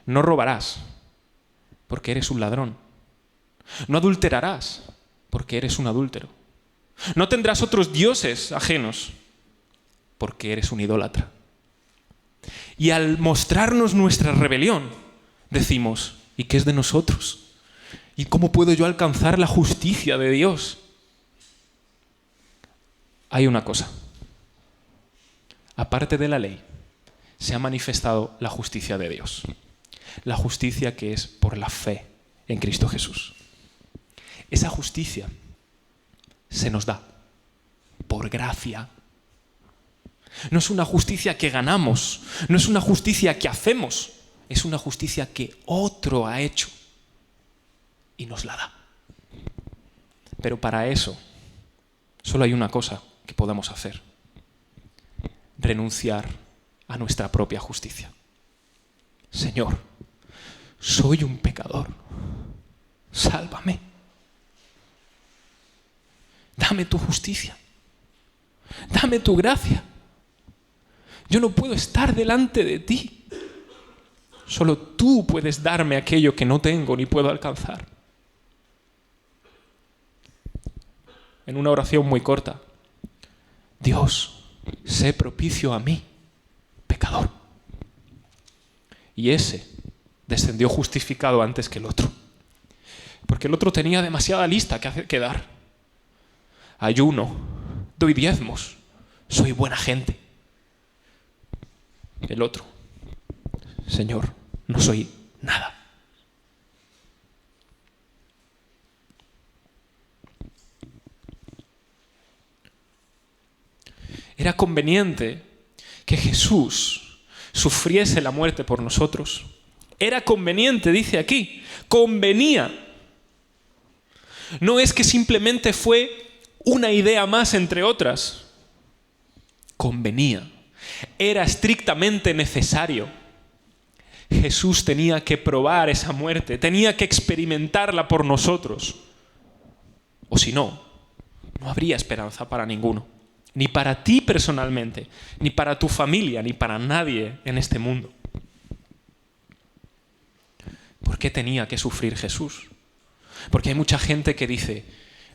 No robarás, porque eres un ladrón. No adulterarás, porque eres un adúltero. No tendrás otros dioses ajenos, porque eres un idólatra. Y al mostrarnos nuestra rebelión, decimos, ¿y qué es de nosotros? ¿Y cómo puedo yo alcanzar la justicia de Dios? Hay una cosa. Aparte de la ley, se ha manifestado la justicia de Dios. La justicia que es por la fe en Cristo Jesús. Esa justicia se nos da por gracia. No es una justicia que ganamos, no es una justicia que hacemos, es una justicia que otro ha hecho y nos la da. Pero para eso solo hay una cosa que podemos hacer: renunciar a nuestra propia justicia. Señor, soy un pecador, sálvame. Dame tu justicia, dame tu gracia. Yo no puedo estar delante de ti. Solo tú puedes darme aquello que no tengo ni puedo alcanzar. En una oración muy corta: Dios, sé propicio a mí, pecador. Y ese descendió justificado antes que el otro. Porque el otro tenía demasiada lista que dar. Ayuno, doy diezmos, soy buena gente. El otro, Señor, no soy nada. Era conveniente que Jesús sufriese la muerte por nosotros. Era conveniente, dice aquí, convenía. No es que simplemente fue una idea más entre otras. Convenía. Era estrictamente necesario. Jesús tenía que probar esa muerte, tenía que experimentarla por nosotros. O si no, no habría esperanza para ninguno. Ni para ti personalmente, ni para tu familia, ni para nadie en este mundo. ¿Por qué tenía que sufrir Jesús? Porque hay mucha gente que dice,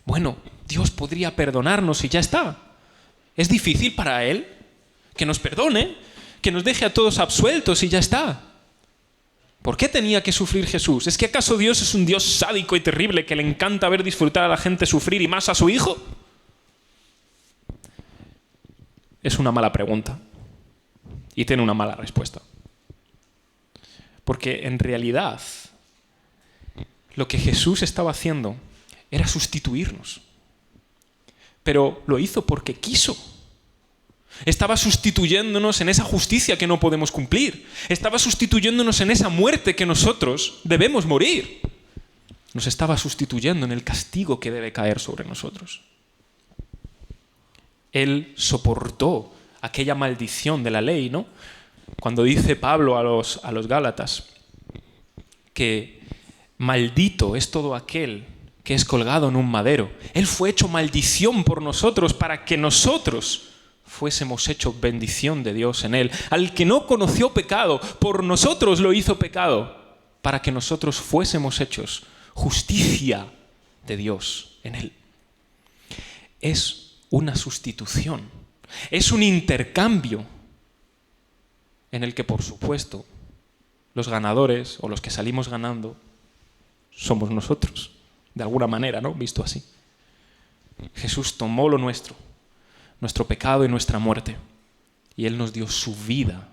bueno, Dios podría perdonarnos y ya está. ¿Es difícil para Él que nos perdone, que nos deje a todos absueltos y ya está? ¿Por qué tenía que sufrir Jesús? ¿Es que acaso Dios es un Dios sádico y terrible que le encanta ver disfrutar a la gente sufrir y más a su Hijo? Es una mala pregunta y tiene una mala respuesta. Porque en realidad lo que Jesús estaba haciendo era sustituirnos. Pero lo hizo porque quiso. Estaba sustituyéndonos en esa justicia que no podemos cumplir. Estaba sustituyéndonos en esa muerte que nosotros debemos morir. Nos estaba sustituyendo en el castigo que debe caer sobre nosotros. Él soportó aquella maldición de la ley, ¿no? Cuando dice Pablo a los Gálatas que maldito es todo aquel que es colgado en un madero. Él fue hecho maldición por nosotros para que nosotros fuésemos hechos bendición de Dios en Él. Al que no conoció pecado, por nosotros lo hizo pecado, para que nosotros fuésemos hechos justicia de Dios en Él. Es una sustitución, es un intercambio en el que, por supuesto, los ganadores o los que salimos ganando somos nosotros, de alguna manera, ¿no? Visto así. Jesús tomó lo nuestro pecado y nuestra muerte, y Él nos dio su vida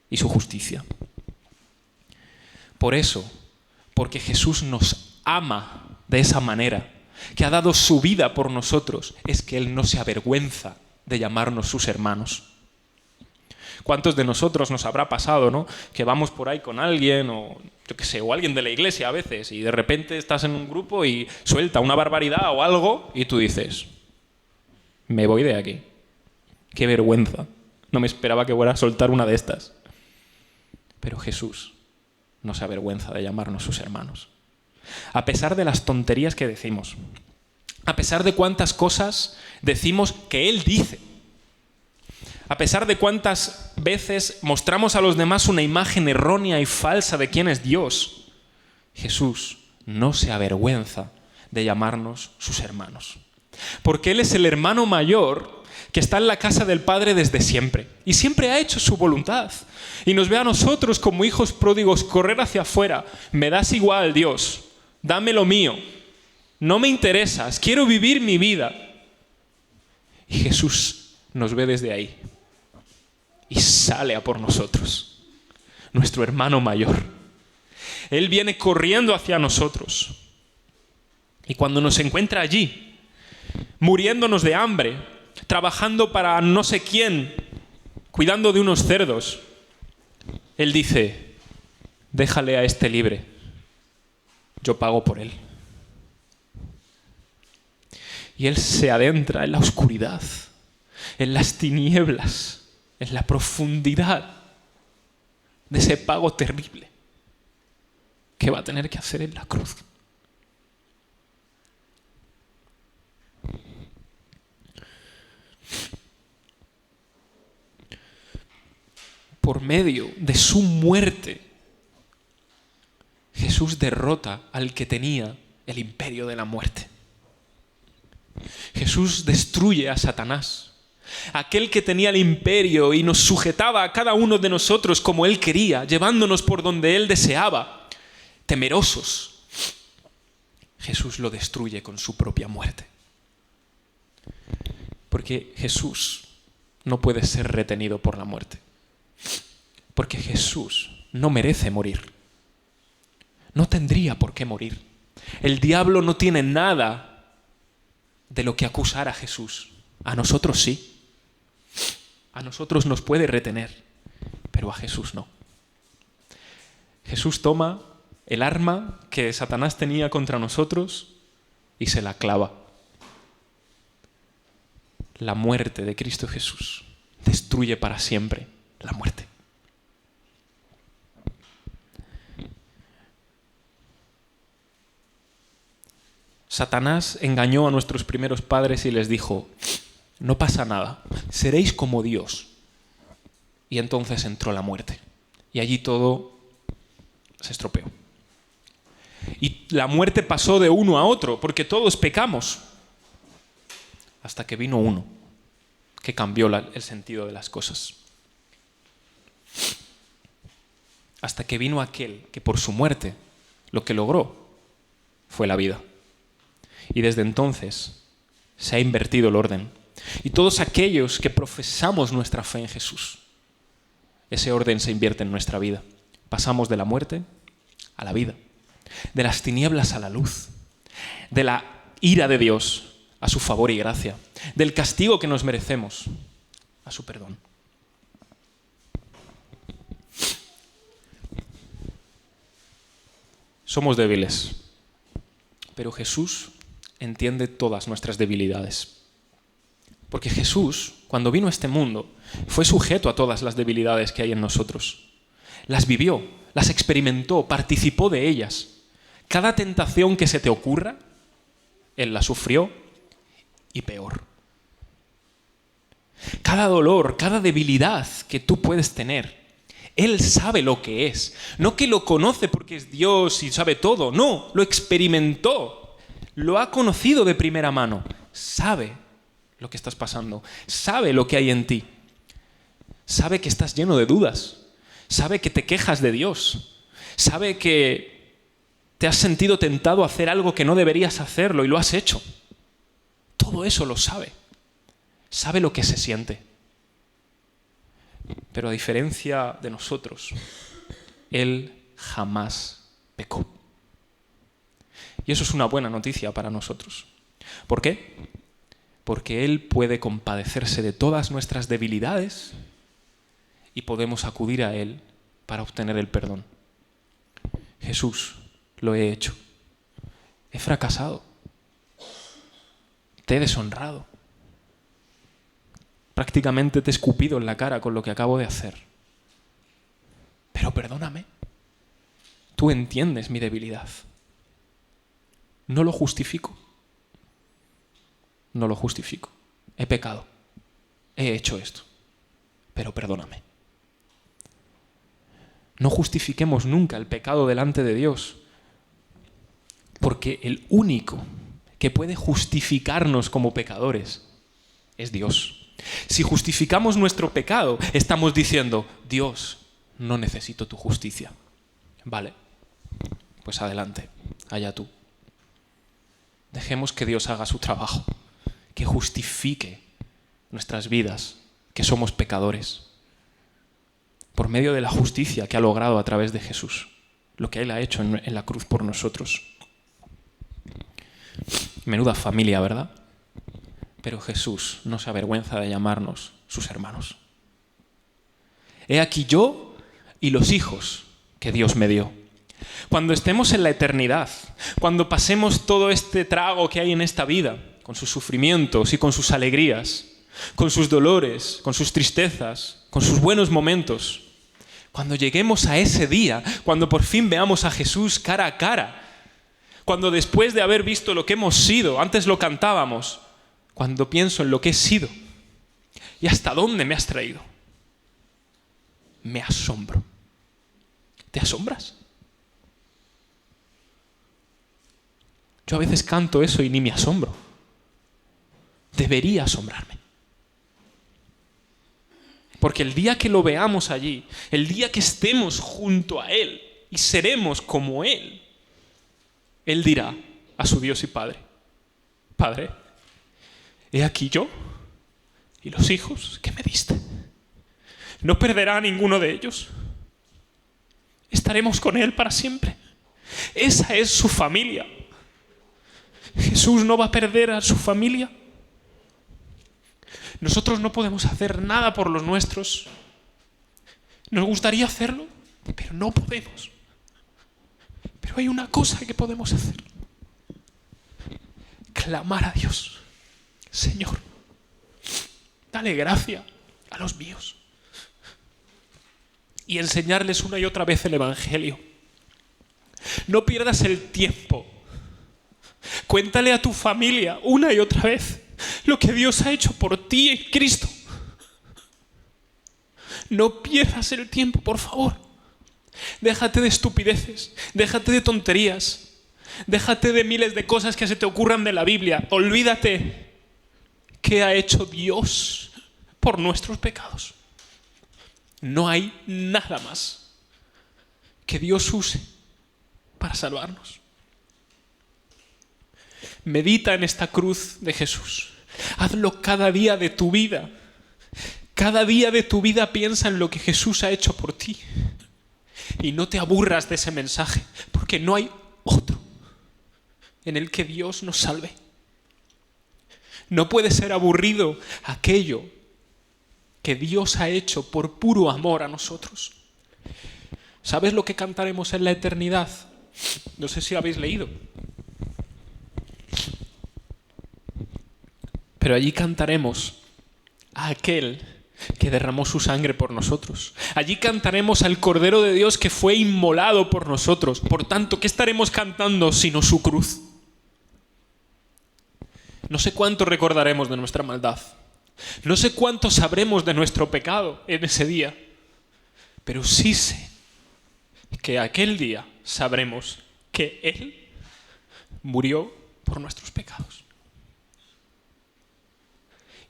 y su justicia. Por eso, porque Jesús nos ama de esa manera, que ha dado su vida por nosotros, es que Él no se avergüenza de llamarnos sus hermanos. ¿Cuántos de nosotros nos habrá pasado, ¿no? Que vamos por ahí con alguien o, yo qué sé, o alguien de la iglesia a veces y de repente estás en un grupo y suelta una barbaridad o algo y tú dices, me voy de aquí. ¡Qué vergüenza! No me esperaba que fuera a soltar una de estas. Pero Jesús no se avergüenza de llamarnos sus hermanos. A pesar de las tonterías que decimos, a pesar de cuántas cosas decimos que Él dice, a pesar de cuántas veces mostramos a los demás una imagen errónea y falsa de quién es Dios, Jesús no se avergüenza de llamarnos sus hermanos. Porque Él es el hermano mayor que está en la casa del Padre desde siempre y siempre ha hecho su voluntad. Y nos ve a nosotros como hijos pródigos correr hacia afuera. Me das igual, Dios, dame lo mío. No me interesas, quiero vivir mi vida. Y Jesús nos ve desde ahí y sale a por nosotros, nuestro hermano mayor. Él viene corriendo hacia nosotros. Y cuando nos encuentra allí, muriéndonos de hambre, trabajando para no sé quién, cuidando de unos cerdos, Él dice, déjale a este libre, yo pago por él. Y Él se adentra en la oscuridad, en las tinieblas, en la profundidad de ese pago terrible que va a tener que hacer en la cruz. Por medio de su muerte, Jesús derrota al que tenía el imperio de la muerte. Jesús destruye a Satanás, aquel que tenía el imperio y nos sujetaba a cada uno de nosotros como Él quería, llevándonos por donde Él deseaba, temerosos. Jesús lo destruye con su propia muerte. Porque Jesús no puede ser retenido por la muerte. Porque Jesús no merece morir. No tendría por qué morir. El diablo no tiene nada de lo que acusar a Jesús. A nosotros sí. A nosotros nos puede retener, pero a Jesús no. Jesús toma el arma que Satanás tenía contra nosotros y se la clava. La muerte de Cristo Jesús destruye para siempre la muerte. Satanás engañó a nuestros primeros padres y les dijo, no pasa nada, seréis como Dios. Y entonces entró la muerte. Y allí todo se estropeó. Y la muerte pasó de uno a otro, porque todos pecamos. Hasta que vino uno que cambió el sentido de las cosas. Hasta que vino aquel que por su muerte lo que logró fue la vida. Y desde entonces se ha invertido el orden. Y todos aquellos que profesamos nuestra fe en Jesús, ese orden se invierte en nuestra vida. Pasamos de la muerte a la vida, de las tinieblas a la luz, de la ira de Dios a su favor y gracia, del castigo que nos merecemos a su perdón. Somos débiles, pero Jesús entiende todas nuestras debilidades. Porque Jesús, cuando vino a este mundo, fue sujeto a todas las debilidades que hay en nosotros. Las vivió, las experimentó, participó de ellas. Cada tentación que se te ocurra, Él la sufrió y peor. Cada dolor, cada debilidad que tú puedes tener, Él sabe lo que es. No que lo conoce porque es Dios y sabe todo. No, lo experimentó. Lo ha conocido de primera mano. Sabe lo que estás pasando. Sabe lo que hay en ti. Sabe que estás lleno de dudas. Sabe que te quejas de Dios. Sabe que te has sentido tentado a hacer algo que no deberías hacerlo y lo has hecho. Todo eso lo sabe. Sabe lo que se siente. Pero a diferencia de nosotros, Él jamás pecó. Y eso es una buena noticia para nosotros. ¿Por qué? Porque Él puede compadecerse de todas nuestras debilidades y podemos acudir a Él para obtener el perdón. Jesús, lo he hecho. He fracasado. Te he deshonrado. Prácticamente te he escupido en la cara con lo que acabo de hacer. Pero perdóname. Tú entiendes mi debilidad. No lo justifico. No lo justifico. He pecado. He hecho esto. Pero perdóname. No justifiquemos nunca el pecado delante de Dios, porque el único que puede justificarnos como pecadores es Dios. Si justificamos nuestro pecado, estamos diciendo, Dios, no necesito tu justicia. Vale, pues adelante, allá tú. Dejemos que Dios haga su trabajo, que justifique nuestras vidas, que somos pecadores, por medio de la justicia que ha logrado a través de Jesús, lo que Él ha hecho en la cruz por nosotros. Menuda familia, ¿verdad? Pero Jesús no se avergüenza de llamarnos sus hermanos. He aquí yo y los hijos que Dios me dio. Cuando estemos en la eternidad, cuando pasemos todo este trago que hay en esta vida, con sus sufrimientos y con sus alegrías, con sus dolores, con sus tristezas, con sus buenos momentos, cuando lleguemos a ese día, cuando por fin veamos a Jesús cara a cara, cuando después de haber visto lo que hemos sido, antes lo cantábamos, cuando pienso en lo que he sido y hasta dónde me has traído, me asombro. ¿Te asombras? Yo a veces canto eso y ni me asombro. Debería asombrarme. Porque el día que lo veamos allí, el día que estemos junto a Él y seremos como Él, Él dirá a su Dios y Padre, Padre, he aquí yo y los hijos que me diste. No perderá a ninguno de ellos. Estaremos con Él para siempre. Esa es su familia. Jesús no va a perder a su familia. Nosotros no podemos hacer nada por los nuestros. Nos gustaría hacerlo, pero no podemos. Pero hay una cosa que podemos hacer. Clamar a Dios. Señor, dale gracia a los míos. Y enseñarles una y otra vez el Evangelio. No pierdas el tiempo. Cuéntale a tu familia una y otra vez lo que Dios ha hecho por ti en Cristo. No pierdas el tiempo, por favor. Déjate de estupideces, déjate de tonterías, déjate de miles de cosas que se te ocurran de la Biblia. Olvídate qué ha hecho Dios por nuestros pecados. No hay nada más que Dios use para salvarnos. Medita en esta cruz de Jesús. Hazlo cada día de tu vida. Cada día de tu vida piensa en lo que Jesús ha hecho por ti. Y no te aburras de ese mensaje, porque no hay otro en el que Dios nos salve. No puede ser aburrido aquello que Dios ha hecho por puro amor a nosotros. ¿Sabes lo que cantaremos en la eternidad? No sé si habéis leído. Pero allí cantaremos a aquel que derramó su sangre por nosotros. Allí cantaremos al Cordero de Dios que fue inmolado por nosotros. Por tanto, ¿qué estaremos cantando sino su cruz? No sé cuánto recordaremos de nuestra maldad. No sé cuánto sabremos de nuestro pecado en ese día. Pero sí sé que aquel día sabremos que Él murió por nuestros pecados.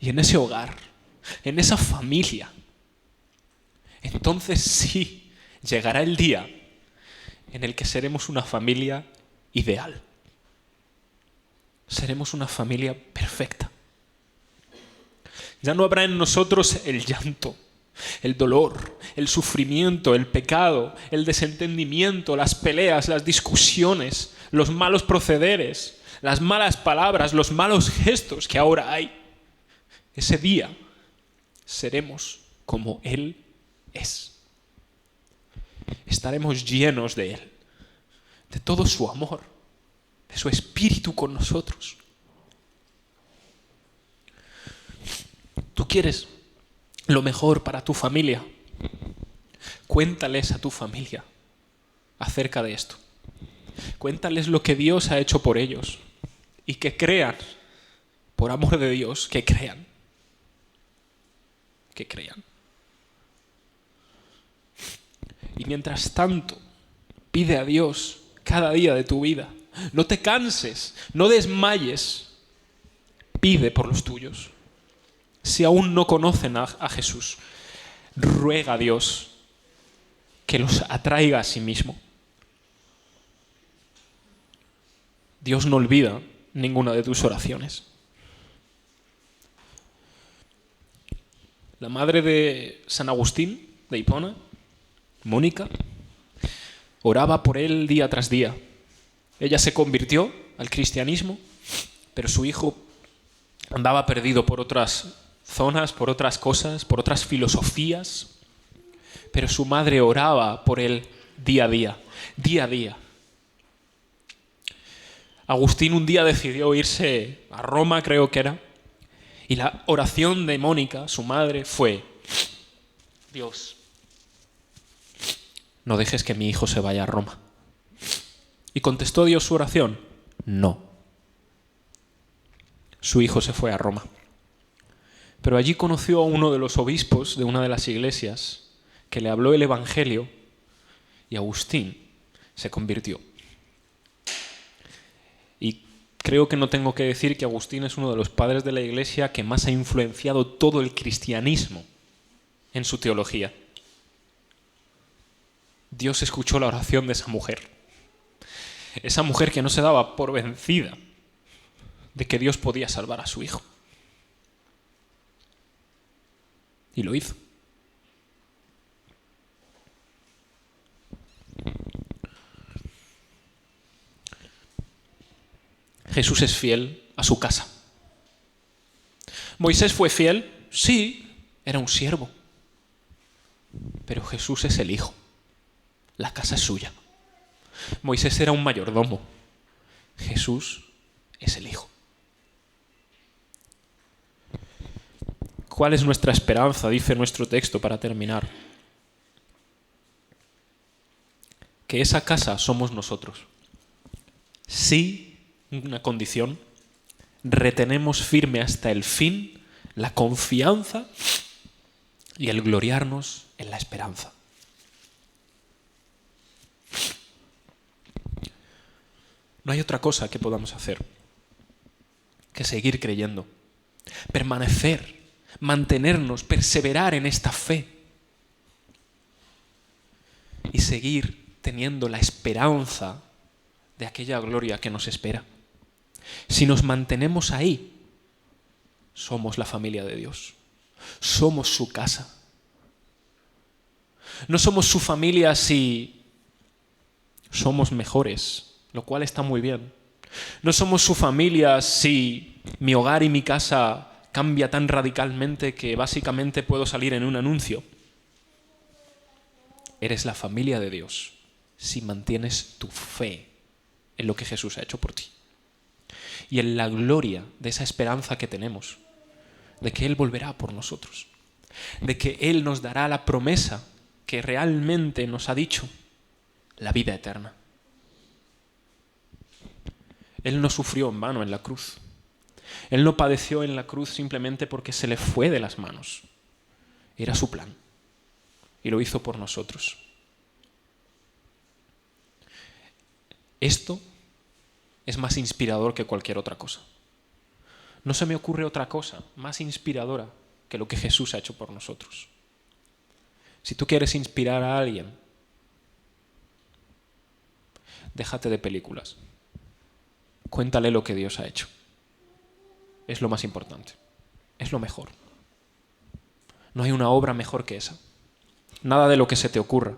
Y en ese hogar, en esa familia, entonces sí llegará el día en el que seremos una familia ideal. Seremos una familia perfecta. Ya no habrá en nosotros el llanto, el dolor, el sufrimiento, el pecado, el desentendimiento, las peleas, las discusiones, los malos procederes, las malas palabras, los malos gestos que ahora hay. Ese día seremos como Él es. Estaremos llenos de Él, de todo su amor, de su espíritu con nosotros. ¿Tú quieres lo mejor para tu familia? Cuéntales a tu familia acerca de esto. Cuéntales lo que Dios ha hecho por ellos y que crean, por amor de Dios, que crean. Que crean. Y mientras tanto, pide a Dios cada día de tu vida. No te canses, no desmayes. Pide por los tuyos. Si aún no conocen a Jesús, ruega a Dios que los atraiga a sí mismo. Dios no olvida ninguna de tus oraciones. La madre de San Agustín, de Hipona, Mónica, oraba por él día tras día. Ella se convirtió al cristianismo, pero su hijo andaba perdido por otras zonas, por otras cosas, por otras filosofías. Pero su madre oraba por él día a día, día a día. Agustín un día decidió irse a Roma, creo que era, y la oración de Mónica, su madre, fue: Dios, no dejes que mi hijo se vaya a Roma. ¿Y contestó Dios su oración? No. Su hijo se fue a Roma. Pero allí conoció a uno de los obispos de una de las iglesias que le habló el Evangelio y Agustín se convirtió. Y creo que no tengo que decir que Agustín es uno de los padres de la Iglesia que más ha influenciado todo el cristianismo en su teología. Dios escuchó la oración de esa mujer. Esa mujer que no se daba por vencida de que Dios podía salvar a su hijo. Y lo hizo. Jesús es fiel a su casa. ¿Moisés fue fiel? Sí, era un siervo. Pero Jesús es el hijo. La casa es suya. Moisés era un mayordomo. Jesús es el hijo. ¿Cuál es nuestra esperanza? Dice nuestro texto para terminar. Que esa casa somos nosotros. Sí, una condición, retenemos firme hasta el fin la confianza y el gloriarnos en la esperanza. No hay otra cosa que podamos hacer que seguir creyendo, permanecer, mantenernos, perseverar en esta fe y seguir teniendo la esperanza de aquella gloria que nos espera. Si nos mantenemos ahí, somos la familia de Dios, somos su casa. No somos su familia si somos mejores, lo cual está muy bien. No somos su familia si mi hogar y mi casa cambia tan radicalmente que básicamente puedo salir en un anuncio. Eres la familia de Dios si mantienes tu fe en lo que Jesús ha hecho por ti. Y en la gloria de esa esperanza que tenemos, de que Él volverá por nosotros, de que Él nos dará la promesa que realmente nos ha dicho, la vida eterna. Él no sufrió en vano en la cruz. Él no padeció en la cruz simplemente porque se le fue de las manos. Era su plan. Y lo hizo por nosotros. Esto es más inspirador que cualquier otra cosa. No se me ocurre otra cosa más inspiradora que lo que Jesús ha hecho por nosotros. Si tú quieres inspirar a alguien, déjate de películas. Cuéntale lo que Dios ha hecho. Es lo más importante. Es lo mejor. No hay una obra mejor que esa. Nada de lo que se te ocurra,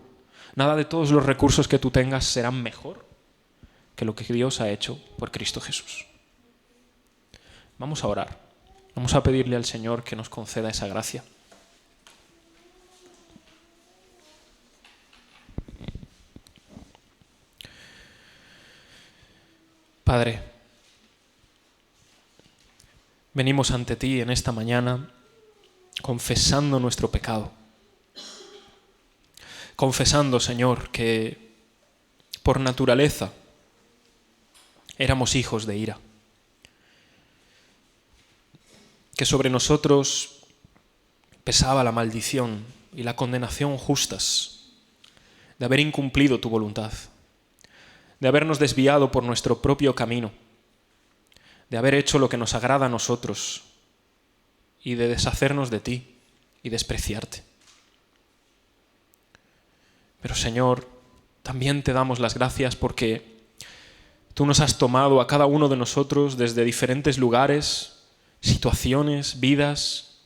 nada de todos los recursos que tú tengas serán mejor que lo que Dios ha hecho por Cristo Jesús. Vamos a orar. Vamos a pedirle al Señor que nos conceda esa gracia. Padre, venimos ante ti en esta mañana confesando nuestro pecado. Confesando, Señor, que por naturaleza éramos hijos de ira. Que sobre nosotros pesaba la maldición y la condenación justas de haber incumplido tu voluntad, de habernos desviado por nuestro propio camino, de haber hecho lo que nos agrada a nosotros y de deshacernos de ti y despreciarte. Pero Señor, también te damos las gracias porque tú nos has tomado a cada uno de nosotros desde diferentes lugares, situaciones, vidas,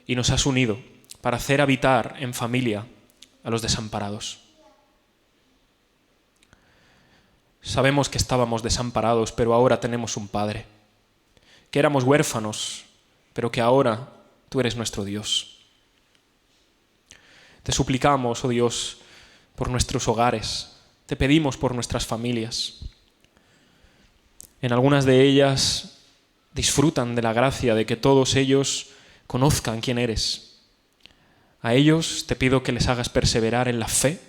y nos has unido para hacer habitar en familia a los desamparados. Sabemos que estábamos desamparados, pero ahora tenemos un Padre, que éramos huérfanos, pero que ahora tú eres nuestro Dios. Te suplicamos, oh Dios, por nuestros hogares, te pedimos por nuestras familias. En algunas de ellas disfrutan de la gracia de que todos ellos conozcan quién eres. A ellos te pido que les hagas perseverar en la fe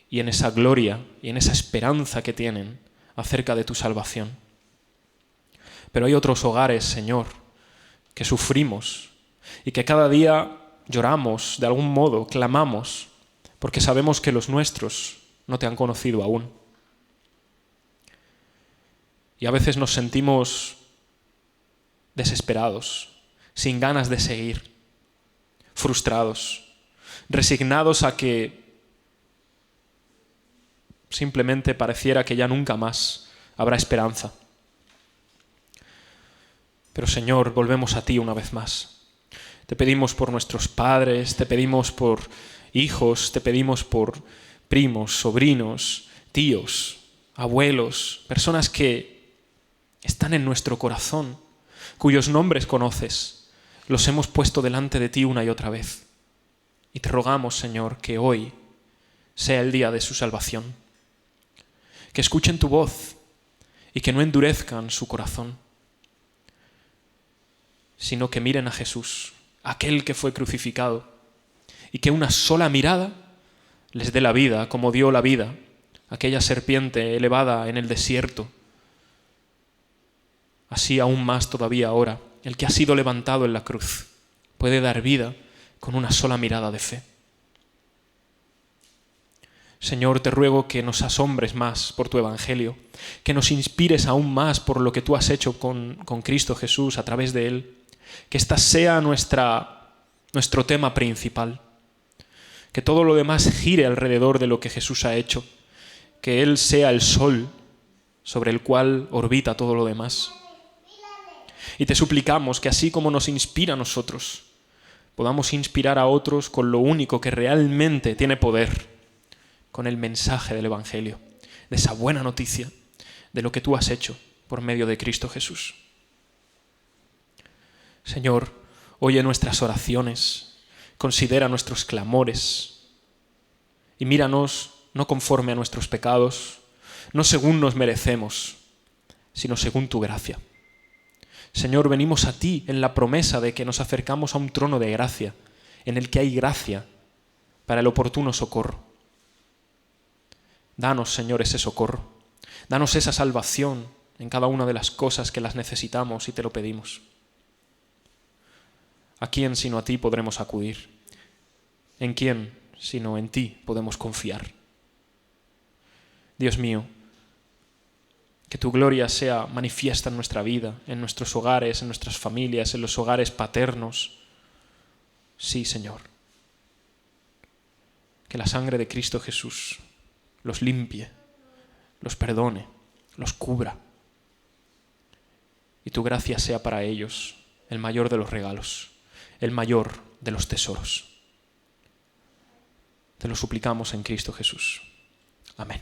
y en esa gloria y en esa esperanza que tienen acerca de tu salvación. Pero hay otros hogares, Señor, que sufrimos y que cada día lloramos, de algún modo, clamamos, porque sabemos que los nuestros no te han conocido aún. Y a veces nos sentimos desesperados, sin ganas de seguir, frustrados, resignados a que simplemente pareciera que ya nunca más habrá esperanza. Pero Señor, volvemos a ti una vez más. Te pedimos por nuestros padres, te pedimos por hijos, te pedimos por primos, sobrinos, tíos, abuelos, personas que están en nuestro corazón, cuyos nombres conoces. Los hemos puesto delante de ti una y otra vez. Y te rogamos, Señor, que hoy sea el día de su salvación. Que escuchen tu voz y que no endurezcan su corazón, sino que miren a Jesús, aquel que fue crucificado, y que una sola mirada les dé la vida, como dio la vida aquella serpiente elevada en el desierto. Así aún más todavía ahora, el que ha sido levantado en la cruz puede dar vida con una sola mirada de fe. Señor, te ruego que nos asombres más por tu Evangelio, que nos inspires aún más por lo que tú has hecho con Cristo Jesús a través de Él, que esta sea nuestro tema principal, que todo lo demás gire alrededor de lo que Jesús ha hecho, que Él sea el sol sobre el cual orbita todo lo demás. Y te suplicamos que así como nos inspira a nosotros, podamos inspirar a otros con lo único que realmente tiene poder, con el mensaje del Evangelio, de esa buena noticia, de lo que tú has hecho por medio de Cristo Jesús. Señor, oye nuestras oraciones, considera nuestros clamores y míranos no conforme a nuestros pecados, no según nos merecemos, sino según tu gracia. Señor, venimos a ti en la promesa de que nos acercamos a un trono de gracia, en el que hay gracia para el oportuno socorro. Danos, Señor, ese socorro. Danos esa salvación en cada una de las cosas que las necesitamos y te lo pedimos. ¿A quién sino a ti podremos acudir? ¿En quién sino en ti podemos confiar? Dios mío, que tu gloria sea manifiesta en nuestra vida, en nuestros hogares, en nuestras familias, en los hogares paternos. Sí, Señor. Que la sangre de Cristo Jesús los limpie, los perdone, los cubra. Y tu gracia sea para ellos el mayor de los regalos, el mayor de los tesoros. Te lo suplicamos en Cristo Jesús. Amén.